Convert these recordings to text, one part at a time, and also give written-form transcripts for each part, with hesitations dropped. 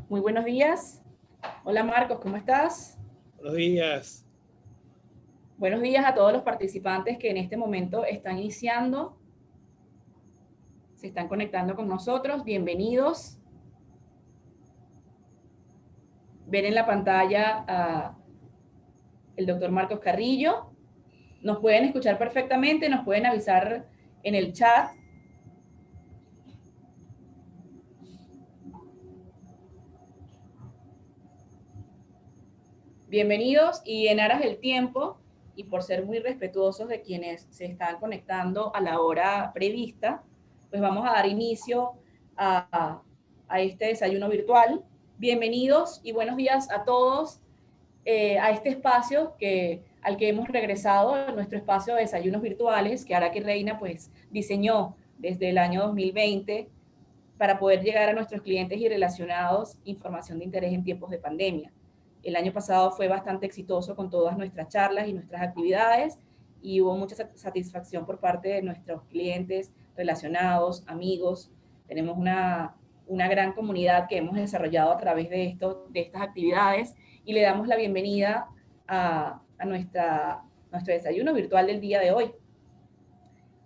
Muy buenos días. Hola Marcos, ¿cómo estás? Buenos días. Buenos días a todos los participantes que en este momento están iniciando, se están conectando con nosotros. Bienvenidos. Ven en la pantalla a el doctor Marcos Carrillo. Nos pueden escuchar perfectamente, nos pueden avisar en el chat. Bienvenidos y en aras del tiempo y por ser muy respetuosos de quienes se están conectando a la hora prevista, pues vamos a dar inicio a este desayuno virtual. Bienvenidos y buenos días a todos a este espacio al que hemos regresado, nuestro espacio de desayunos virtuales, que Araque Reina pues diseñó desde el año 2020 para poder llegar a nuestros clientes y relacionados información de interés en tiempos de pandemia. El año pasado fue bastante exitoso con todas nuestras charlas y nuestras actividades y hubo mucha satisfacción por parte de nuestros clientes, relacionados, amigos. Tenemos una gran comunidad que hemos desarrollado a través de estas actividades y le damos la bienvenida a nuestro desayuno virtual del día de hoy.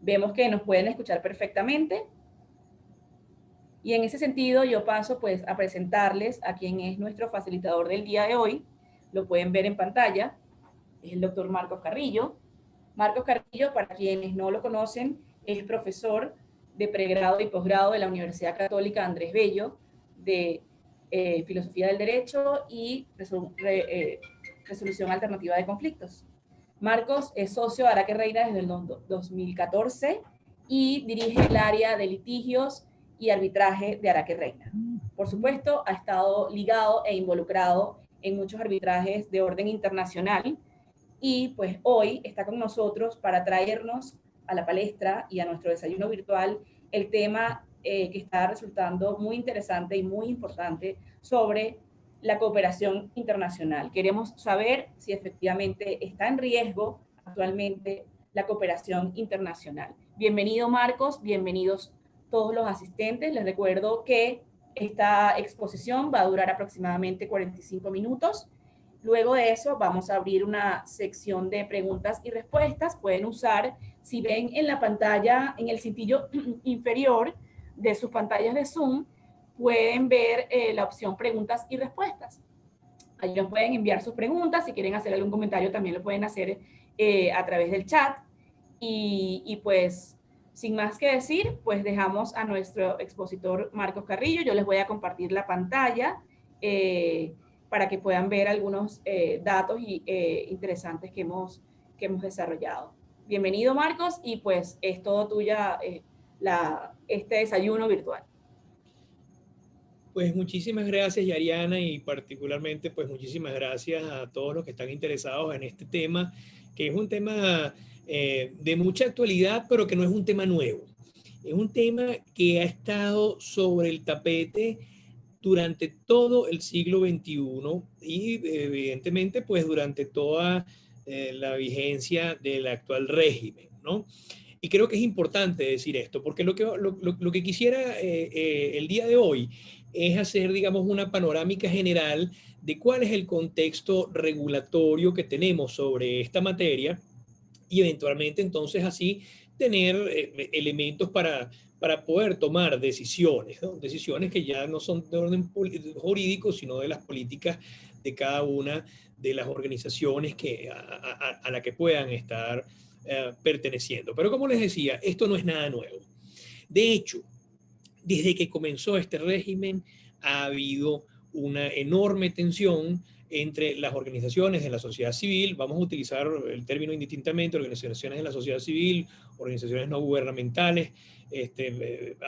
Vemos que nos pueden escuchar perfectamente. Y en ese sentido yo paso pues a presentarles a quien es nuestro facilitador del día de hoy. Lo pueden ver en pantalla. Es el doctor Marcos Carrillo. Marcos Carrillo, para quienes no lo conocen, es profesor de pregrado y posgrado de la Universidad Católica Andrés Bello de Filosofía del Derecho y Resolución Alternativa de Conflictos. Marcos es socio de Araque Reina desde el 2014 y dirige el área de litigios y arbitraje de Araque Reina. Por supuesto, ha estado ligado e involucrado en muchos arbitrajes de orden internacional y pues hoy está con nosotros para traernos a la palestra y a nuestro desayuno virtual el tema que está resultando muy interesante y muy importante sobre la cooperación internacional. Queremos saber si efectivamente está en riesgo actualmente la cooperación internacional. Bienvenido Marcos, bienvenidos todos los asistentes. Les recuerdo que esta exposición va a durar aproximadamente 45 minutos. Luego de eso vamos a abrir una sección de preguntas y respuestas. Pueden usar, si ven en la pantalla, en el cintillo inferior de sus pantallas de Zoom, pueden ver la opción preguntas y respuestas. Allí nos pueden enviar sus preguntas. Si quieren hacer algún comentario también lo pueden hacer a través del chat. Y pues, sin más que decir, pues dejamos a nuestro expositor Marcos Carrillo. Yo les voy a compartir la pantalla para que puedan ver algunos datos interesantes que hemos desarrollado. Bienvenido Marcos y pues es todo tuya este desayuno virtual. Pues muchísimas gracias, Yariana, y particularmente, pues muchísimas gracias a todos los que están interesados en este tema, que es un tema de mucha actualidad, pero que no es un tema nuevo. Es un tema que ha estado sobre el tapete durante todo el siglo XXI y evidentemente, pues durante toda la vigencia del actual régimen, ¿no? Y creo que es importante decir esto, porque lo que quisiera el día de hoy es hacer, digamos, una panorámica general de cuál es el contexto regulatorio que tenemos sobre esta materia y eventualmente entonces así tener elementos para poder tomar decisiones, ¿no? Decisiones que ya no son de orden jurídico, sino de las políticas de cada una de las organizaciones a la que puedan estar perteneciendo. Pero como les decía, esto no es nada nuevo. De hecho, desde que comenzó este régimen ha habido una enorme tensión entre las organizaciones de la sociedad civil, vamos a utilizar el término indistintamente, organizaciones de la sociedad civil, organizaciones no gubernamentales,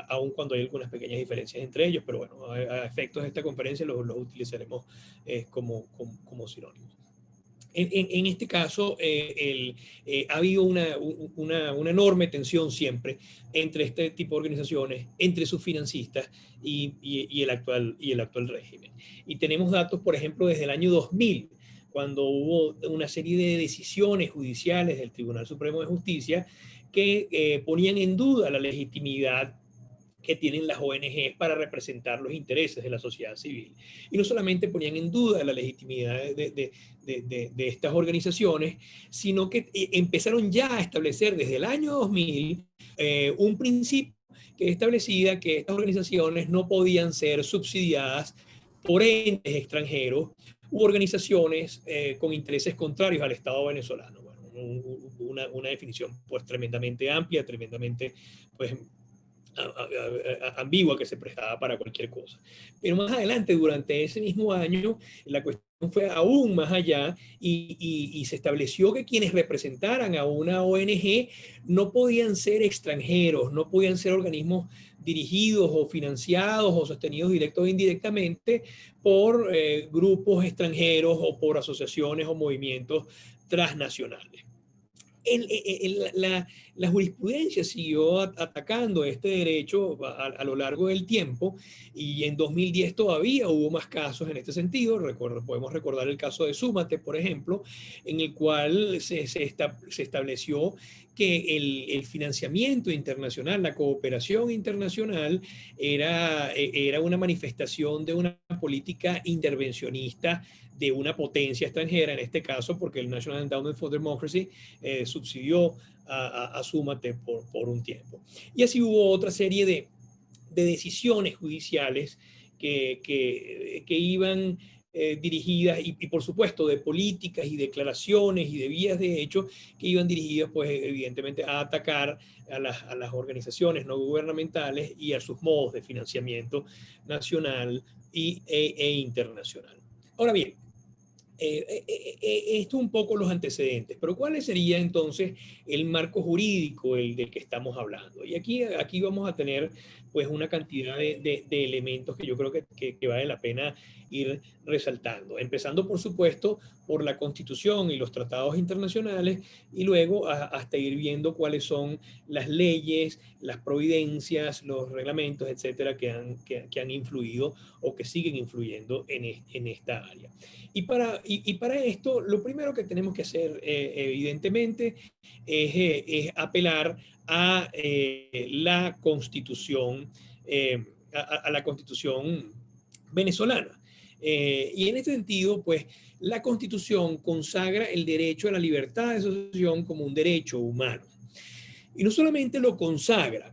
aun cuando hay algunas pequeñas diferencias entre ellos, pero bueno, a efectos de esta conferencia los utilizaremos como sinónimos. En este caso, ha habido una enorme tensión siempre entre este tipo de organizaciones, entre sus financistas y el actual régimen. Y tenemos datos, por ejemplo, desde el año 2000, cuando hubo una serie de decisiones judiciales del Tribunal Supremo de Justicia que ponían en duda la legitimidad que tienen las ONGs para representar los intereses de la sociedad civil. Y no solamente ponían en duda la legitimidad de estas organizaciones, sino que empezaron ya a establecer desde el año 2000 un principio que establecía que estas organizaciones no podían ser subsidiadas por entes extranjeros u organizaciones con intereses contrarios al Estado venezolano. Bueno, una definición pues tremendamente amplia, tremendamente pues ambigua, que se prestaba para cualquier cosa. Pero más adelante, durante ese mismo año, la cuestión fue aún más allá y se estableció que quienes representaran a una ONG no podían ser extranjeros, no podían ser organismos dirigidos o financiados o sostenidos directo o indirectamente por grupos extranjeros o por asociaciones o movimientos transnacionales. La jurisprudencia siguió atacando este derecho a lo largo del tiempo, y en 2010 todavía hubo más casos en este sentido. Podemos recordar el caso de Súmate, por ejemplo, en el cual se estableció que el financiamiento internacional, la cooperación internacional, era una manifestación de una política intervencionista de una potencia extranjera, en este caso porque el National Endowment for Democracy subsidió a Súmate por un tiempo. Y así hubo otra serie de decisiones judiciales que iban dirigidas, y por supuesto de políticas y declaraciones y de vías de hecho que iban dirigidas pues evidentemente a atacar a las organizaciones no gubernamentales y a sus modos de financiamiento nacional e internacional. Ahora bien, esto un poco los antecedentes, pero ¿cuál sería entonces el marco jurídico del que estamos hablando? Y aquí vamos a tener pues una cantidad de elementos que yo creo que vale la pena ir resaltando, empezando por supuesto por la Constitución y los tratados internacionales, y luego hasta ir viendo cuáles son las leyes, las providencias, los reglamentos, etcétera, que han influido o que siguen influyendo en esta área. Y para esto, lo primero que tenemos que hacer, evidentemente, es apelar a la Constitución, a la Constitución venezolana. Y en este sentido, pues, la Constitución consagra el derecho a la libertad de asociación como un derecho humano. Y no solamente lo consagra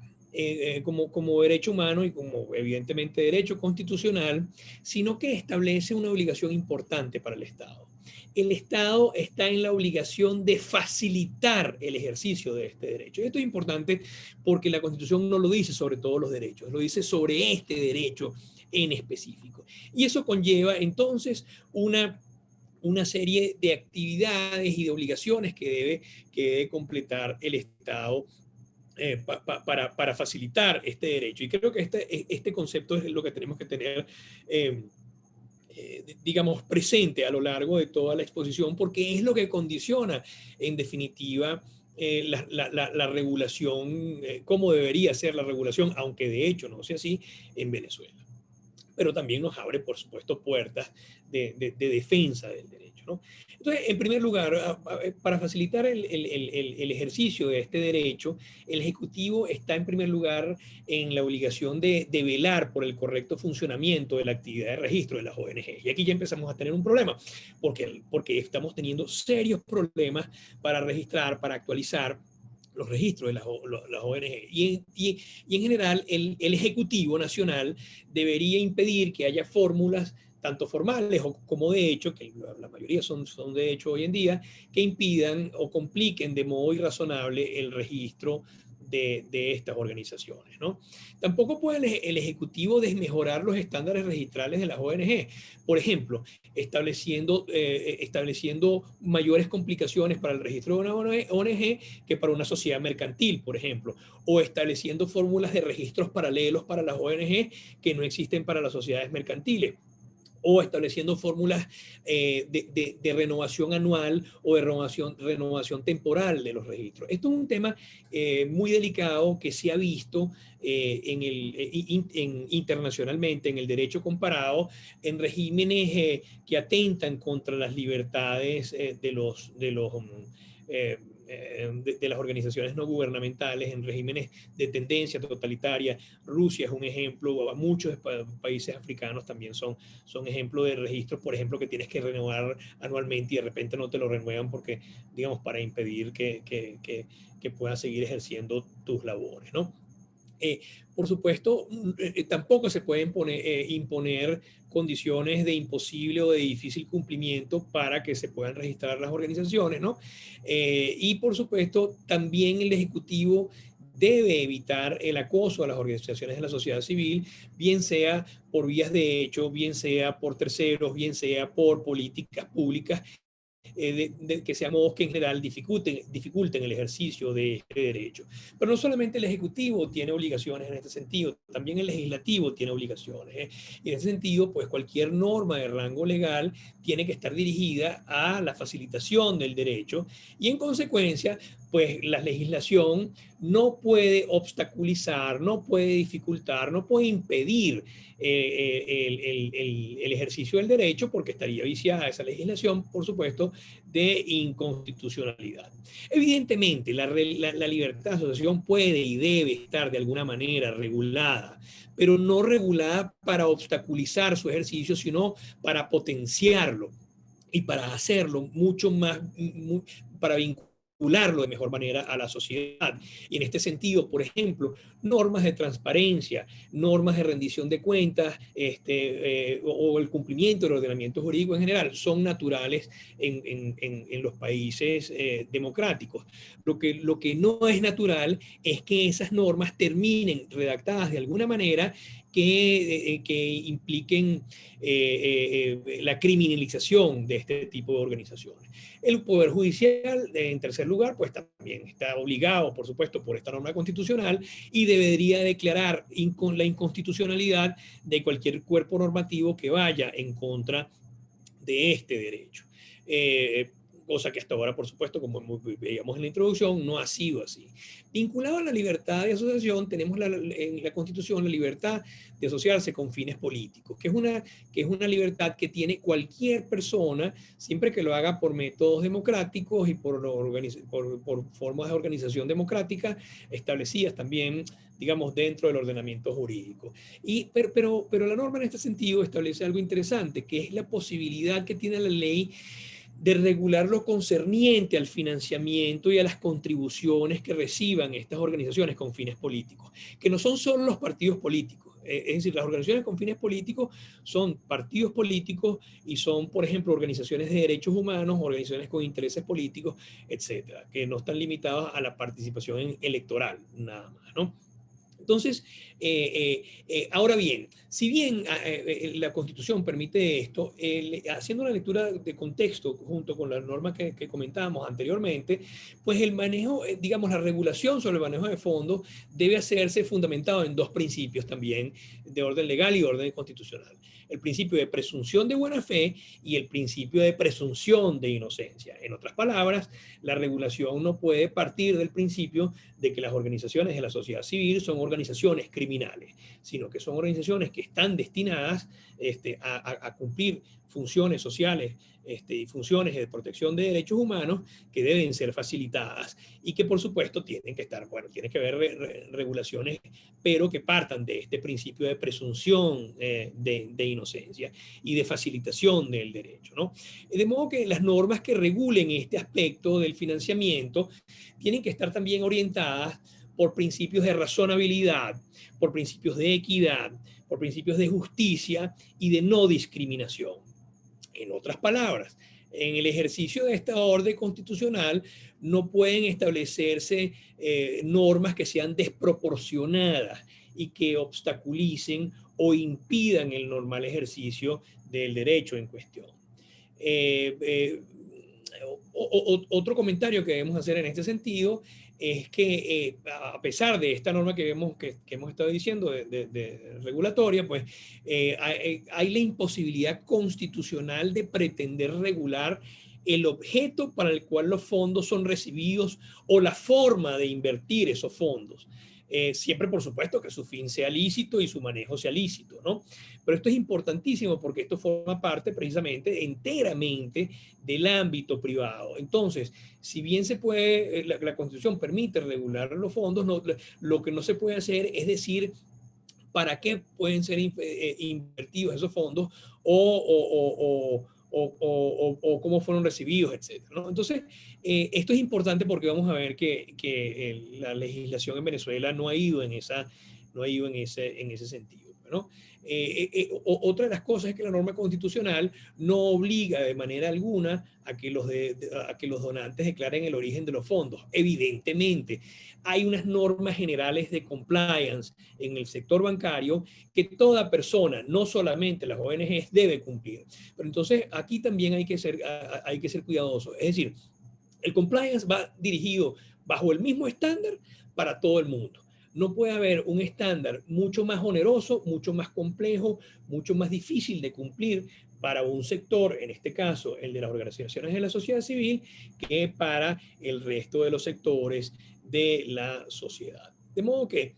como derecho humano y como evidentemente derecho constitucional, sino que establece una obligación importante para el Estado. El Estado está en la obligación de facilitar el ejercicio de este derecho. Y esto es importante porque la Constitución no lo dice sobre todos los derechos, lo dice sobre este derecho en específico. Y eso conlleva entonces una serie de actividades y de obligaciones que debe completar el Estado para facilitar este derecho. Y creo que este concepto es lo que tenemos que tener, digamos, presente a lo largo de toda la exposición, porque es lo que condiciona, en definitiva, la regulación, cómo debería ser la regulación, aunque de hecho no sea así en Venezuela. Pero también nos abre, por supuesto, puertas de defensa del derecho, ¿no? Entonces, en primer lugar, para facilitar el ejercicio de este derecho, el Ejecutivo está en primer lugar en la obligación de velar por el correcto funcionamiento de la actividad de registro de las ONG. Y aquí ya empezamos a tener un problema, porque estamos teniendo serios problemas para registrar, para actualizar los registros de las ONG. Y en general, el Ejecutivo Nacional debería impedir que haya fórmulas, tanto formales como de hecho, que la mayoría son de hecho hoy en día, que impidan o compliquen de modo irrazonable el registro de estas organizaciones, ¿no? Tampoco puede el Ejecutivo desmejorar los estándares registrales de las ONG. Por ejemplo, estableciendo mayores complicaciones para el registro de una ONG que para una sociedad mercantil, por ejemplo, o estableciendo fórmulas de registros paralelos para las ONG que no existen para las sociedades mercantiles, o estableciendo fórmulas de renovación anual o de renovación temporal de los registros. Esto es un tema muy delicado que se ha visto internacionalmente en el derecho comparado en regímenes que atentan contra las libertades de los de las organizaciones no gubernamentales en regímenes de tendencia totalitaria. Rusia es un ejemplo, muchos países africanos también son ejemplos de registros, por ejemplo, que tienes que renovar anualmente y de repente no te lo renuevan porque, digamos, para impedir que puedas seguir ejerciendo tus labores, ¿no? Por supuesto, tampoco se pueden imponer condiciones de imposible o de difícil cumplimiento para que se puedan registrar las organizaciones, ¿no? Y por supuesto, también el Ejecutivo debe evitar el acoso a las organizaciones de la sociedad civil, bien sea por vías de hecho, bien sea por terceros, bien sea por políticas públicas, que seamos que en general dificulten el ejercicio de este derecho. Pero no solamente el Ejecutivo tiene obligaciones en este sentido, también el Legislativo tiene obligaciones. Y en ese sentido, pues cualquier norma de rango legal tiene que estar dirigida a la facilitación del derecho y en consecuencia, pues la legislación no puede obstaculizar, no puede dificultar, no puede impedir el ejercicio del derecho porque estaría viciada esa legislación, por supuesto, de inconstitucionalidad. Evidentemente, la libertad de asociación puede y debe estar de alguna manera regulada, pero no regulada para obstaculizar su ejercicio, sino para potenciarlo y para hacerlo mucho más, para vincularlo de mejor manera a la sociedad. Y en este sentido, por ejemplo, normas de transparencia, normas de rendición de cuentas, o el cumplimiento del ordenamiento jurídico en general, son naturales en los países democráticos. Lo que no es natural es que esas normas terminen redactadas de alguna manera que impliquen la criminalización de este tipo de organizaciones. El Poder Judicial, en tercer lugar, pues también está obligado, por supuesto, por esta norma constitucional y debería declarar la inconstitucionalidad de cualquier cuerpo normativo que vaya en contra de este derecho. Cosa que hasta ahora, por supuesto, como veíamos en la introducción, no ha sido así. Vinculado a la libertad de asociación, tenemos en la Constitución la libertad de asociarse con fines políticos, que es una libertad que tiene cualquier persona, siempre que lo haga por métodos democráticos y por formas de organización democrática establecidas también, digamos, dentro del ordenamiento jurídico. Pero la norma en este sentido establece algo interesante, que es la posibilidad que tiene la ley de regular lo concerniente al financiamiento y a las contribuciones que reciban estas organizaciones con fines políticos, que no son solo los partidos políticos. Es decir, las organizaciones con fines políticos son partidos políticos y son, por ejemplo, organizaciones de derechos humanos, organizaciones con intereses políticos, etcétera, que no están limitadas a la participación electoral, nada más, ¿no? Entonces, ahora bien, si bien la Constitución permite esto, haciendo una lectura de contexto junto con las normas que comentábamos anteriormente, pues el manejo, digamos, la regulación sobre el manejo de fondos debe hacerse fundamentado en dos principios también de orden legal y orden constitucional. El principio de presunción de buena fe y el principio de presunción de inocencia. En otras palabras, la regulación no puede partir del principio de que las organizaciones de la sociedad civil son organizaciones criminales, sino que son organizaciones que están destinadas a cumplir funciones sociales y funciones de protección de derechos humanos que deben ser facilitadas y que por supuesto tienen que estar, bueno, tiene que haber regulaciones, pero que partan de este principio de presunción de inocencia y de facilitación del derecho, ¿no? De modo que las normas que regulen este aspecto del financiamiento tienen que estar también orientadas por principios de razonabilidad, por principios de equidad, por principios de justicia y de no discriminación. En otras palabras, en el ejercicio de esta orden constitucional no pueden establecerse normas que sean desproporcionadas y que obstaculicen o impidan el normal ejercicio del derecho en cuestión. Otro comentario que debemos hacer en este sentido es que a pesar de esta norma que hemos estado diciendo de regulatoria, pues hay la imposibilidad constitucional de pretender regular el objeto para el cual los fondos son recibidos o la forma de invertir esos fondos. siempre por supuesto que su fin sea lícito y su manejo sea lícito, ¿no? Pero esto es importantísimo porque esto forma parte precisamente enteramente del ámbito privado. Entonces, si bien se puede, la Constitución permite regular los fondos, no, lo que no se puede hacer es decir para qué pueden ser invertidos esos fondos o cómo fueron recibidos, etcétera, ¿no? Entonces, esto es importante porque vamos a ver que la legislación en Venezuela no ha ido en ese sentido, ¿no? Otra de las cosas es que la norma constitucional no obliga de manera alguna a que los donantes declaren el origen de los fondos. Evidentemente, hay unas normas generales de compliance en el sector bancario que toda persona, no solamente las ONGs, debe cumplir. Pero entonces aquí también hay que ser cuidadoso. Es decir, el compliance va dirigido bajo el mismo estándar para todo el mundo. No puede haber un estándar mucho más oneroso, mucho más complejo, mucho más difícil de cumplir para un sector, en este caso el de las organizaciones de la sociedad civil, que para el resto de los sectores de la sociedad. De modo que,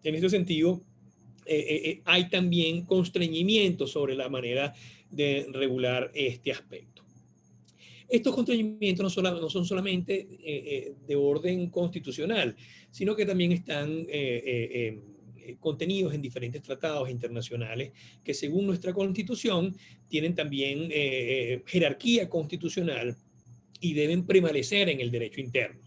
en este sentido, hay también constreñimientos sobre la manera de regular este aspecto. Estos constreñimientos no son solamente de orden constitucional, sino que también están contenidos en diferentes tratados internacionales que según nuestra Constitución tienen también jerarquía constitucional y deben prevalecer en el derecho interno.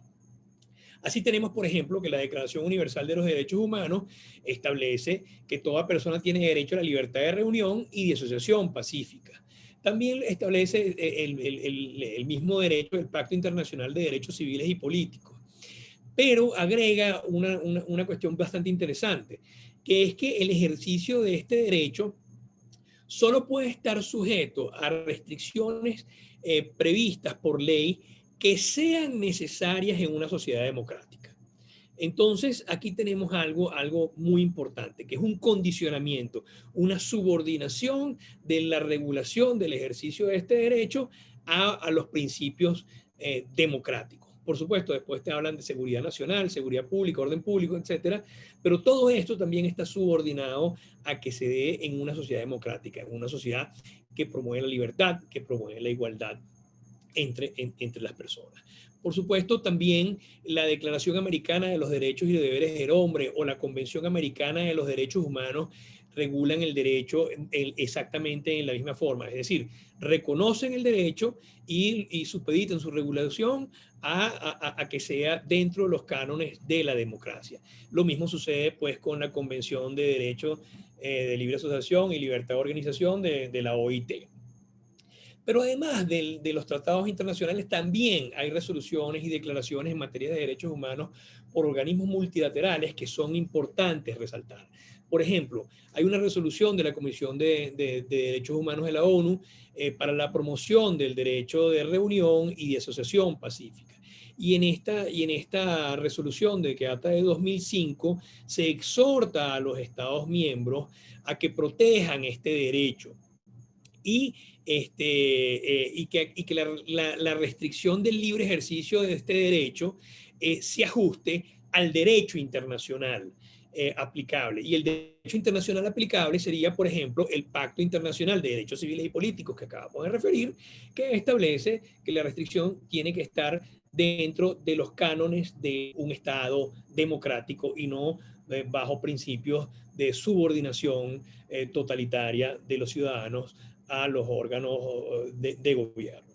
Así tenemos, por ejemplo, que la Declaración Universal de los Derechos Humanos establece que toda persona tiene derecho a la libertad de reunión y de asociación pacífica. También establece el mismo derecho del Pacto Internacional de Derechos Civiles y Políticos. Pero agrega una cuestión bastante interesante, que es que el ejercicio de este derecho solo puede estar sujeto a restricciones previstas por ley que sean necesarias en una sociedad democrática. Entonces, aquí tenemos algo muy importante, que es un condicionamiento, una subordinación de la regulación del ejercicio de este derecho a los principios democráticos. Por supuesto, después te hablan de seguridad nacional, seguridad pública, orden público, etcétera, pero todo esto también está subordinado a que se dé en una sociedad democrática, en una sociedad que promueve la libertad, que promueve la igualdad entre las personas. Por supuesto, también la Declaración Americana de los Derechos y Deberes del Hombre o la Convención Americana de los Derechos Humanos regulan el derecho exactamente en la misma forma. Es decir, reconocen el derecho y supeditan su regulación a que sea dentro de los cánones de la democracia. Lo mismo sucede pues con la Convención de Derechos de Libre Asociación y Libertad de Organización de la OIT. Pero además de los tratados internacionales, también hay resoluciones y declaraciones en materia de derechos humanos por organismos multilaterales que son importantes resaltar. Por ejemplo, hay una resolución de la Comisión de Derechos Humanos de la ONU para la promoción del derecho de reunión y de asociación pacífica. Y en esta resolución que data de 2005 se exhorta a los Estados miembros a que protejan este derecho y que la restricción del libre ejercicio de este derecho se ajuste al derecho internacional aplicable. Y el derecho internacional aplicable sería, por ejemplo, el Pacto Internacional de Derechos Civiles y Políticos que acabamos de referir, que establece que la restricción tiene que estar dentro de los cánones de un Estado democrático y no bajo principios de subordinación totalitaria de los ciudadanos a los órganos de gobierno.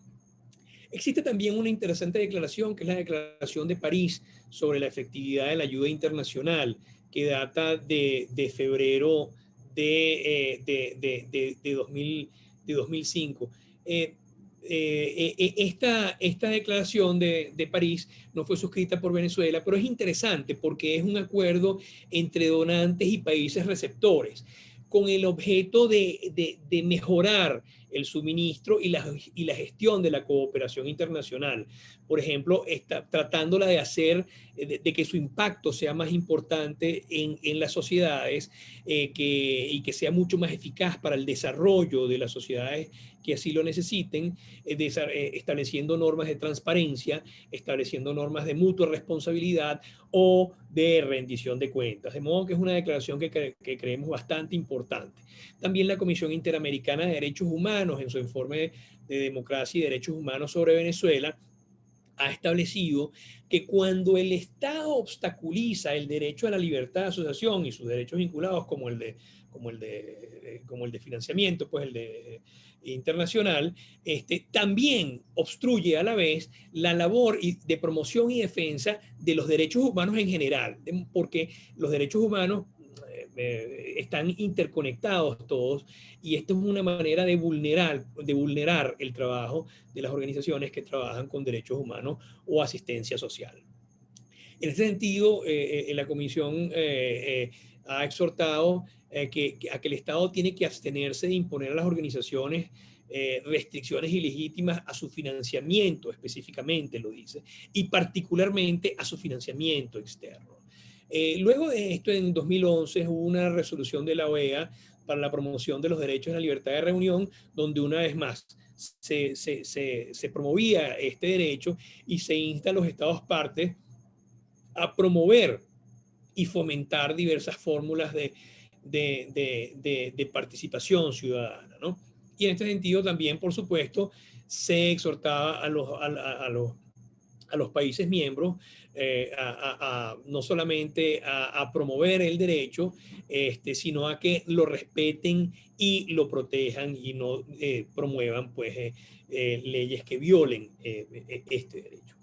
Existe también una interesante declaración, que es la Declaración de París sobre la efectividad de la ayuda internacional, que data de febrero de 2005. Esta declaración de París no fue suscrita por Venezuela, pero es interesante porque es un acuerdo entre donantes y países receptores, con el objeto de mejorar el suministro y la gestión de la cooperación internacional. Por ejemplo, tratándola de hacer, de que su impacto sea más importante en las sociedades y que sea mucho más eficaz para el desarrollo de las sociedades que así lo necesiten, estableciendo normas de transparencia, estableciendo normas de mutua responsabilidad o de rendición de cuentas. De modo que es una declaración que creemos bastante importante. También la Comisión Interamericana de Derechos Humanos, en su informe de democracia y derechos humanos sobre Venezuela, ha establecido que cuando el Estado obstaculiza el derecho a la libertad de asociación y sus derechos vinculados como el de financiamiento, pues el de internacional, también obstruye a la vez la labor de promoción y defensa de los derechos humanos en general, porque los derechos humanos están interconectados todos, y esto es una manera de vulnerar el trabajo de las organizaciones que trabajan con derechos humanos o asistencia social. En este sentido, la Comisión ha exhortado a que el Estado tiene que abstenerse de imponer a las organizaciones restricciones ilegítimas a su financiamiento, específicamente lo dice, y particularmente a su financiamiento externo. Luego de esto, en 2011, hubo una resolución de la OEA para la promoción de los derechos a la libertad de reunión, donde una vez más se promovía este derecho y se insta a los Estados partes a promover y fomentar diversas fórmulas de participación ciudadana, ¿no? Y en este sentido también, por supuesto, se exhortaba a los países miembros no solamente a promover el derecho, sino a que lo respeten y lo protejan y no promuevan pues, leyes que violen este derecho.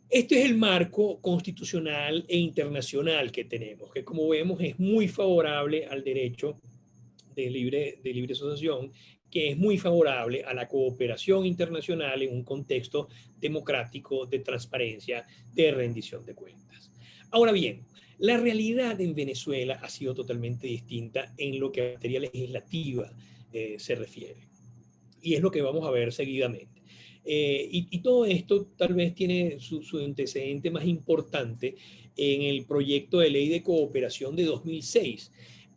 Este es el marco constitucional e internacional que tenemos, que como vemos es muy favorable al derecho de libre asociación, que es muy favorable a la cooperación internacional en un contexto democrático, de transparencia, de rendición de cuentas. Ahora bien, la realidad en Venezuela ha sido totalmente distinta en lo que a materia legislativa se refiere. Y es lo que vamos a ver seguidamente. Y todo esto tal vez tiene su antecedente más importante en el proyecto de ley de cooperación de 2006.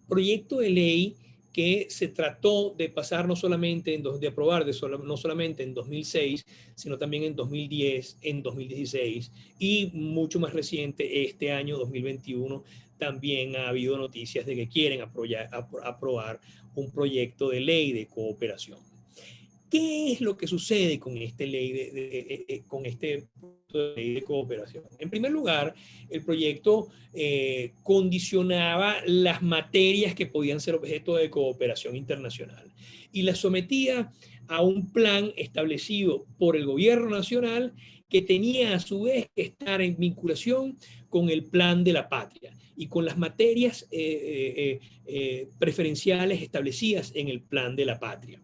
Proyecto de ley que se trató de pasar no solamente de aprobar no solamente en 2006, sino también en 2010, en 2016 y mucho más reciente, este año 2021, también ha habido noticias de que quieren aprobar un proyecto de ley de cooperación. ¿Qué es lo que sucede con esta ley de cooperación? En primer lugar, el proyecto condicionaba las materias que podían ser objeto de cooperación internacional y las sometía a un plan establecido por el gobierno nacional que tenía a su vez que estar en vinculación con el plan de la patria y con las materias preferenciales establecidas en el plan de la patria.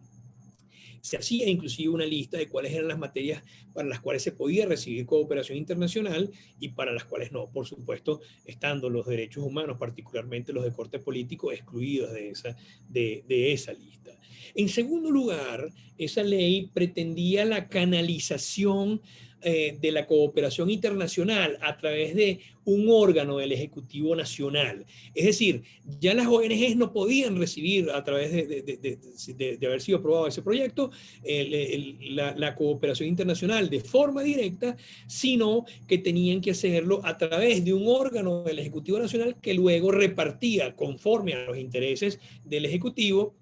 Se hacía inclusive una lista de cuáles eran las materias para las cuales se podía recibir cooperación internacional y para las cuales no. Por supuesto, estando los derechos humanos, particularmente los de corte político, excluidos de esa lista. En segundo lugar, esa ley pretendía la canalización de la cooperación internacional a través de un órgano del Ejecutivo Nacional. Es decir, ya las ONGs no podían recibir a través de haber sido aprobado ese proyecto la cooperación internacional de forma directa, sino que tenían que hacerlo a través de un órgano del Ejecutivo Nacional que luego repartía conforme a los intereses del Ejecutivo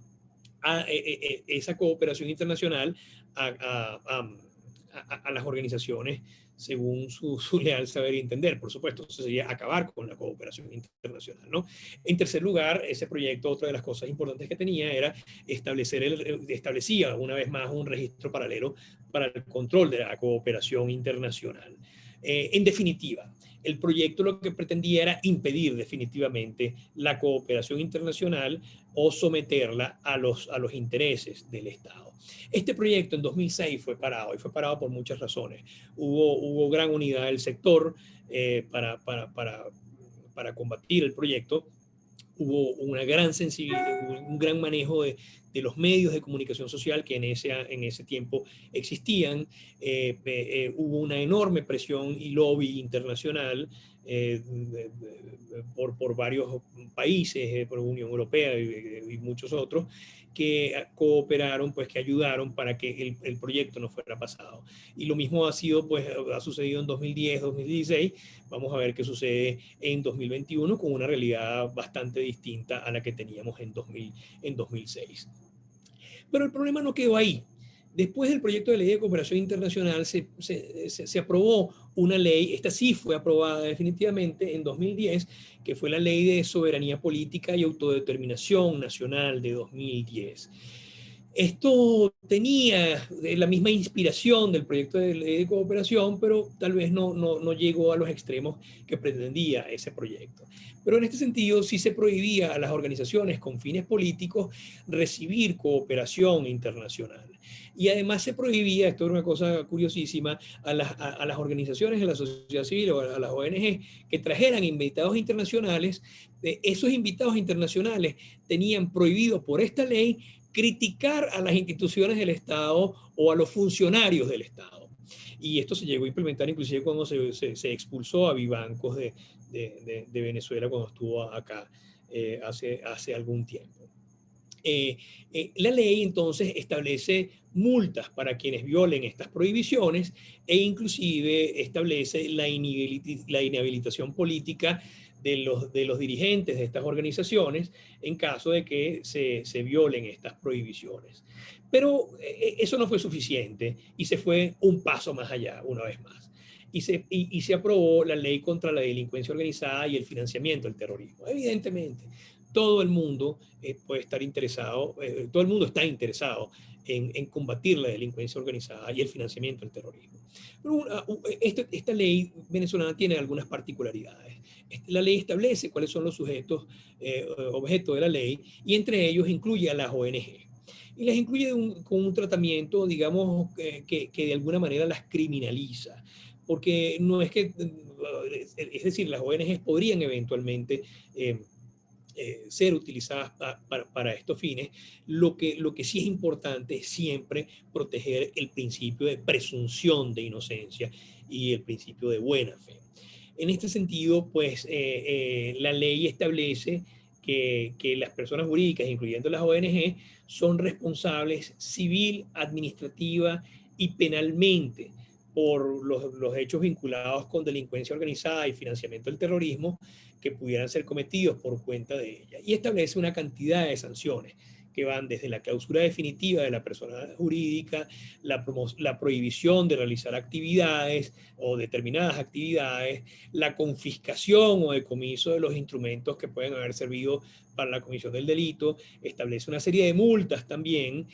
esa cooperación internacional a las organizaciones según su leal saber y entender. Por supuesto, eso sería acabar con la cooperación internacional, ¿no? En tercer lugar, ese proyecto, otra de las cosas importantes que tenía era establecía una vez más un registro paralelo para el control de la cooperación internacional. En definitiva, el proyecto lo que pretendía era impedir definitivamente la cooperación internacional o someterla a los intereses del Estado. Este proyecto en 2006 fue parado, y fue parado por muchas razones. Hubo gran unidad del sector para combatir el proyecto, hubo una gran sensibilidad, un gran manejo de los medios de comunicación social que en ese tiempo existían. Hubo una enorme presión y lobby internacional por varios países, por Unión Europea y muchos otros, que cooperaron, pues que ayudaron para que el proyecto no fuera pasado. Y lo mismo ha sido, pues ha sucedido en 2010, 2016. Vamos a ver qué sucede en 2021 con una realidad bastante distinta a la que teníamos en 2006. Pero el problema no quedó ahí. Después del proyecto de ley de cooperación internacional se aprobó una ley, esta sí fue aprobada definitivamente en 2010, que fue la Ley de Soberanía Política y Autodeterminación Nacional de 2010. Esto tenía la misma inspiración del proyecto de ley de cooperación, pero tal vez no llegó a los extremos que pretendía ese proyecto. Pero en este sentido sí se prohibía a las organizaciones con fines políticos recibir cooperación internacional. Y además se prohibía, esto es una cosa curiosísima, a las organizaciones de la sociedad civil o a las ONG que trajeran invitados internacionales. Esos invitados internacionales tenían prohibido por esta ley criticar a las instituciones del Estado o a los funcionarios del Estado. Y esto se llegó a implementar inclusive cuando se expulsó a Vivancos de Venezuela cuando estuvo acá hace algún tiempo. La ley entonces establece multas para quienes violen estas prohibiciones e inclusive establece la inhabilitación política de los dirigentes de estas organizaciones en caso de que se violen estas prohibiciones. Pero eso no fue suficiente y se fue un paso más allá, una vez más. Y se aprobó la ley contra la delincuencia organizada y el financiamiento del terrorismo. Evidentemente, todo el mundo puede estar interesado, todo el mundo está interesado en combatir la delincuencia organizada y el financiamiento del terrorismo. Pero esta ley venezolana tiene algunas particularidades. La ley establece cuáles son los sujetos objeto de la ley y entre ellos incluye a las ONG. Y las incluye con un tratamiento, digamos, que de alguna manera las criminaliza. Porque no es que, es decir, las ONG podrían eventualmente ser utilizadas para estos fines. Lo que sí es importante es siempre proteger el principio de presunción de inocencia y el principio de buena fe. En este sentido, pues la ley establece que las personas jurídicas, incluyendo las ONG, son responsables civil, administrativa y penalmente por los hechos vinculados con delincuencia organizada y financiamiento del terrorismo que pudieran ser cometidos por cuenta de ella. Y establece una cantidad de sanciones que van desde la clausura definitiva de la persona jurídica, la prohibición de realizar actividades o determinadas actividades, la confiscación o decomiso de los instrumentos que pueden haber servido para la comisión del delito, establece una serie de multas también,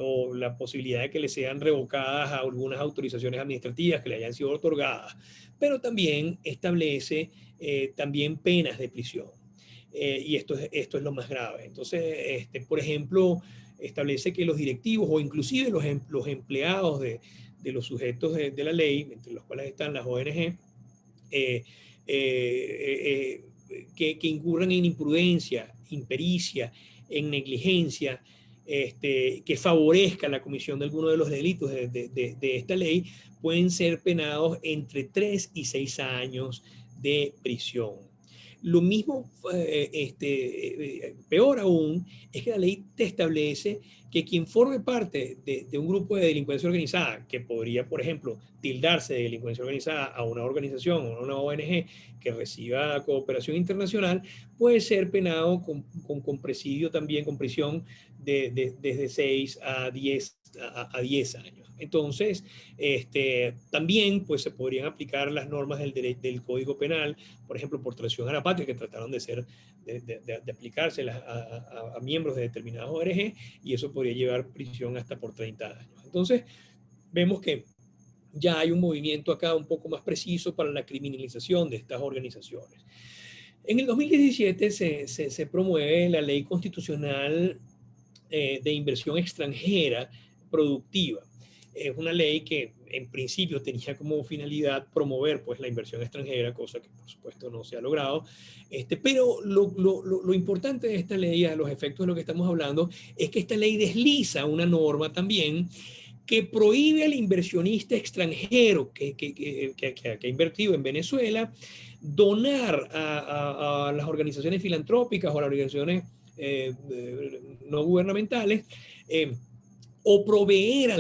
o la posibilidad de que le sean revocadas a algunas autorizaciones administrativas que le hayan sido otorgadas, pero también establece también penas de prisión. Y esto es lo más grave. Entonces, por ejemplo, establece que los directivos o inclusive los empleados de los sujetos de la ley, entre los cuales están las ONG, que incurran en imprudencia, impericia, en negligencia, que favorezca la comisión de alguno de los delitos de esta ley, pueden ser penados entre 3 y 6 años de prisión. Lo mismo, peor aún, es que la ley te establece que quien forme parte de un grupo de delincuencia organizada, que podría, por ejemplo, tildarse de delincuencia organizada a una organización o una ONG que reciba cooperación internacional, puede ser penado con presidio también, con prisión desde 6 a 10 años. Entonces, también pues, se podrían aplicar las normas del Código Penal, por ejemplo, por traición a la patria, que trataron de aplicarse a miembros de determinadas ONG, y eso podría llevar prisión hasta por 30 años. Entonces, vemos que ya hay un movimiento acá un poco más preciso para la criminalización de estas organizaciones. En el 2017 se promueve la Ley Constitucional de Inversión Extranjera Productiva. es una ley que en principio tenía como finalidad promover pues la inversión extranjera, cosa que por supuesto no se ha logrado. Pero lo importante de esta ley, a los efectos de lo que estamos hablando, es que esta ley desliza una norma también que prohíbe al inversionista extranjero que ha invertido en Venezuela donar a las organizaciones filantrópicas o a las organizaciones no gubernamentales, o proveer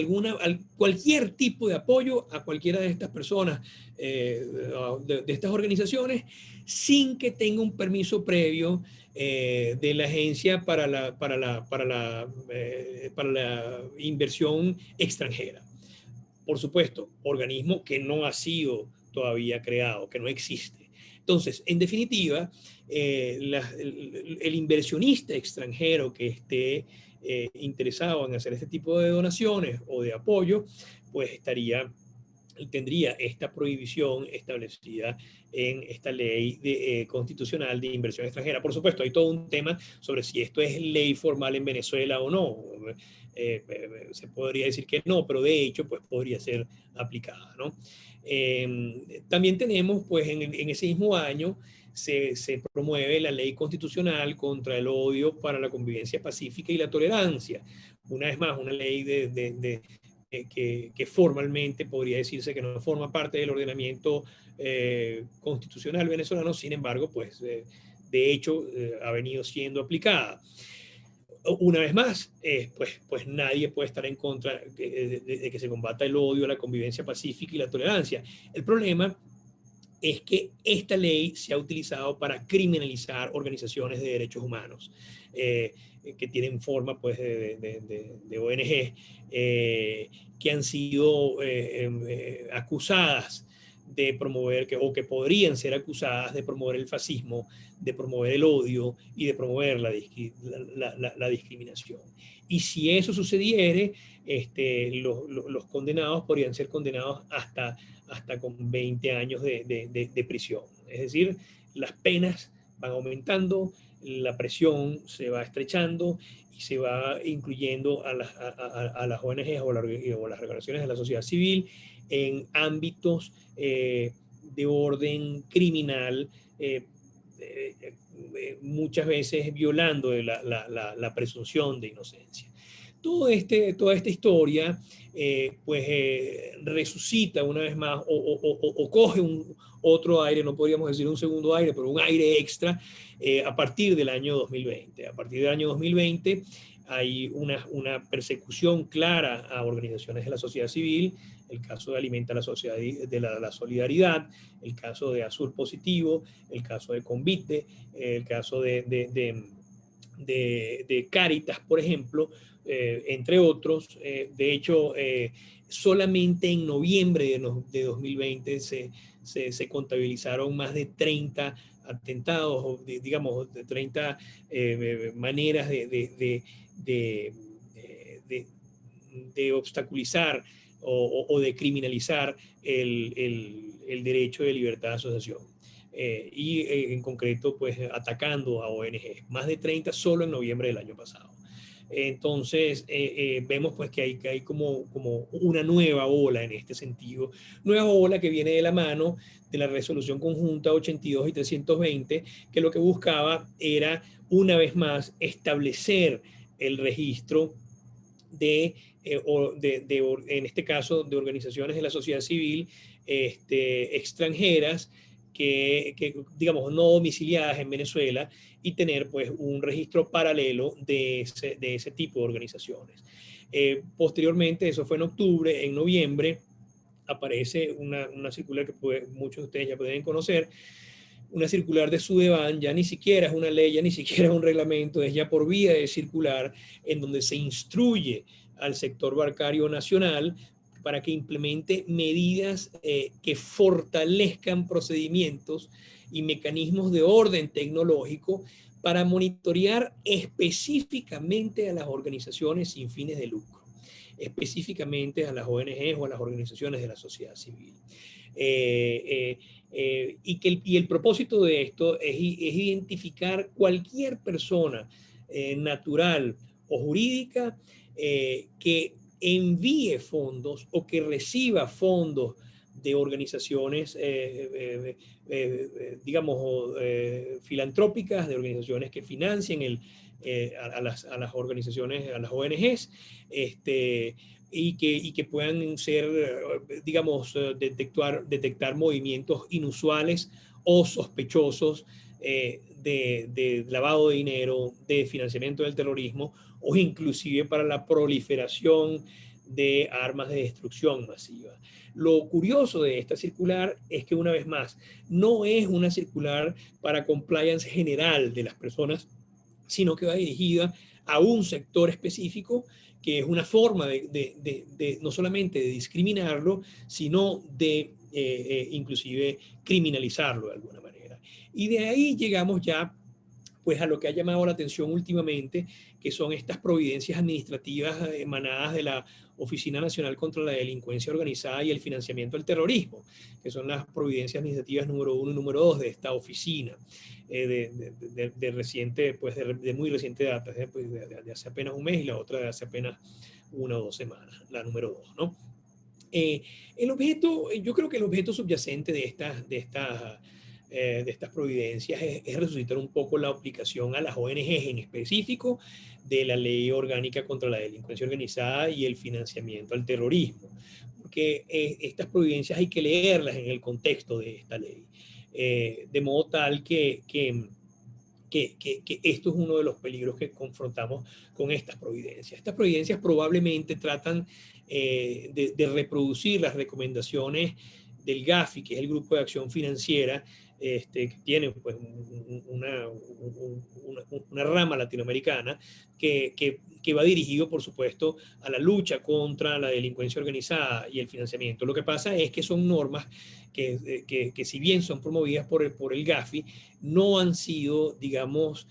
cualquier tipo de apoyo a cualquiera de estas personas, de estas organizaciones, sin que tenga un permiso previo de la agencia para la inversión extranjera. Por supuesto, organismo que no ha sido todavía creado, que no existe. Entonces, en definitiva, el inversionista extranjero que esté interesado en hacer este tipo de donaciones o de apoyo, pues tendría esta prohibición establecida en esta ley constitucional de inversión extranjera. Por supuesto, hay todo un tema sobre si esto es ley formal en Venezuela o no. Se podría decir que no, pero de hecho pues podría ser aplicada, ¿no? También tenemos, pues en ese mismo año, se promueve la ley constitucional contra el odio para la convivencia pacífica y la tolerancia. Una vez más, una ley que formalmente podría decirse que no forma parte del ordenamiento constitucional venezolano, sin embargo, pues de hecho ha venido siendo aplicada. Una vez más, pues nadie puede estar en contra de que se combata el odio, la convivencia pacífica y la tolerancia. El problema es que esta ley se ha utilizado para criminalizar organizaciones de derechos humanos que tienen forma pues, de ONG, que han sido acusadas de promover, o que podrían ser acusadas de promover el fascismo, de promover el odio y de promover la discriminación. Y si eso sucediere, los condenados podrían ser condenados hasta con 20 años de prisión. Es decir, las penas van aumentando, la presión se va estrechando y se va incluyendo a las ONGs o las organizaciones de la sociedad civil en ámbitos de orden criminal, muchas veces violando la presunción de inocencia. Toda esta historia resucita una vez más o coge otro aire, no podríamos decir un segundo aire, pero un aire extra a partir del año 2020. A partir del año 2020 hay una persecución clara a organizaciones de la sociedad civil, el caso de Alimenta la Sociedad de la Solidaridad, el caso de Azul Positivo, el caso de Convite, el caso de Cáritas, por ejemplo, entre otros. De hecho, solamente en noviembre de 2020 se contabilizaron más de 30 atentados, digamos, de 30 maneras de obstaculizar o de criminalizar el derecho de libertad de asociación. Y en concreto, pues atacando a ONG. Más de 30 solo en noviembre del año pasado. Entonces, vemos pues que hay como una nueva ola en este sentido. Nueva ola que viene de la mano de la resolución conjunta 82 y 320, que lo que buscaba era, una vez más, establecer el registro en este caso, de organizaciones de la sociedad civil extranjeras que, digamos, no domiciliadas en Venezuela, y tener pues un registro paralelo de ese tipo de organizaciones. Posteriormente, eso fue en octubre, en noviembre, aparece una circular que muchos de ustedes ya pueden conocer, una circular de Sudeban. Ya ni siquiera es una ley, ya ni siquiera es un reglamento, es ya por vía de circular, en donde se instruye al sector bancario nacional para que implemente medidas que fortalezcan procedimientos y mecanismos de orden tecnológico para monitorear específicamente a las organizaciones sin fines de lucro, específicamente a las ONGs o a las organizaciones de la sociedad civil. Y el propósito de esto es identificar cualquier persona natural o jurídica que envíe fondos o que reciba fondos de organizaciones, digamos, filantrópicas, de organizaciones que financien a las organizaciones, a las ONGs, y que puedan ser, digamos, detectar movimientos inusuales o sospechosos de lavado de dinero, de financiamiento del terrorismo, o inclusive para la proliferación de armas de destrucción masiva. Lo curioso de esta circular es que, una vez más, no es una circular para compliance general de las personas, sino que va dirigida a un sector específico, que es una forma no solamente de discriminarlo, sino de inclusive criminalizarlo de alguna manera. Y de ahí llegamos ya pues a lo que ha llamado la atención últimamente, que son estas providencias administrativas emanadas de la Oficina Nacional contra la Delincuencia Organizada y el Financiamiento del Terrorismo, que son las providencias administrativas número 1 y número 2 de esta oficina, de reciente, pues de muy reciente data, pues de hace apenas un mes, y la otra de hace apenas 1 o 2 semanas, la número 2, ¿no? Yo creo que el objeto subyacente de estas providencias es resucitar un poco la aplicación a las ONGs, en específico de la Ley Orgánica contra la Delincuencia Organizada y el Financiamiento al Terrorismo, porque estas providencias hay que leerlas en el contexto de esta ley, de modo tal que esto es uno de los peligros que confrontamos con estas providencias. Estas providencias probablemente tratan de reproducir las recomendaciones del GAFI, que es el Grupo de Acción Financiera, que tiene pues, una rama latinoamericana que va dirigido, por supuesto, a la lucha contra la delincuencia organizada y el financiamiento. Lo que pasa es que son normas que si bien son promovidas por el GAFI, no han sido, digamos,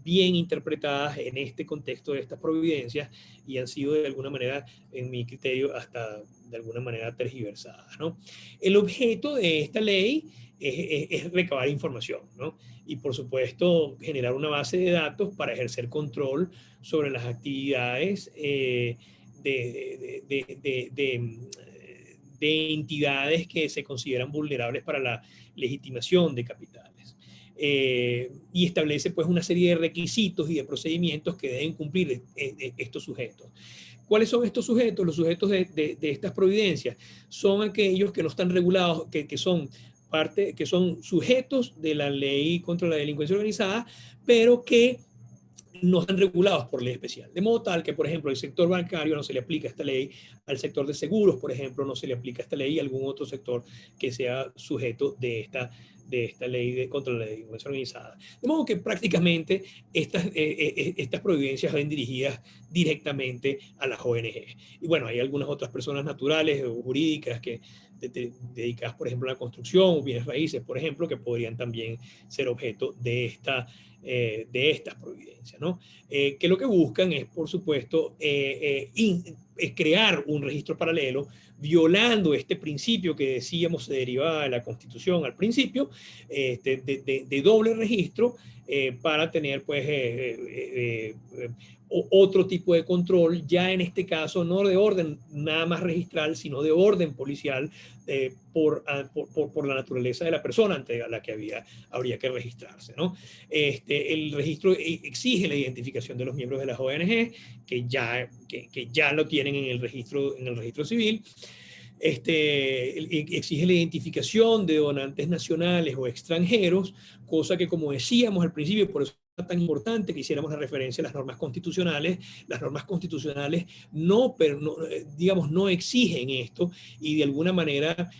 bien interpretadas en este contexto de estas providencias, y han sido de alguna manera, en mi criterio, hasta de alguna manera tergiversadas, ¿no? El objeto de esta ley es recabar información, ¿no? Y por supuesto generar una base de datos para ejercer control sobre las actividades de entidades que se consideran vulnerables para la legitimación de capitales. Y establece pues una serie de requisitos y de procedimientos que deben cumplir estos sujetos. ¿Cuáles son estos sujetos? Los sujetos de estas providencias son aquellos que no están regulados, que son sujetos de la ley contra la delincuencia organizada, pero que no están regulados por ley especial. De modo tal que, por ejemplo, al sector bancario no se le aplica esta ley, al sector de seguros, por ejemplo, no se le aplica esta ley, y algún otro sector que sea sujeto de esta ley contra la delincuencia organizada. De modo que prácticamente estas providencias van dirigidas directamente a las ONG. Y bueno, hay algunas otras personas naturales o jurídicas dedicadas, por ejemplo, a la construcción o bienes raíces, por ejemplo, que podrían también ser objeto de estas providencias, ¿no? Que lo que buscan es, por supuesto, crear un registro paralelo, violando este principio que decíamos se derivaba de la Constitución al principio, de doble registro, para tener pues otro tipo de control, ya en este caso no de orden nada más registral, sino de orden policial, por la naturaleza de la persona ante la que habría que registrarse, ¿no? El registro exige la identificación de los miembros de las ONG, que ya lo tienen en el registro civil. Exige la identificación de donantes nacionales o extranjeros, cosa que, como decíamos al principio, por eso es tan importante que hiciéramos la referencia a las normas constitucionales. Las normas constitucionales digamos, no exigen esto, y de alguna manera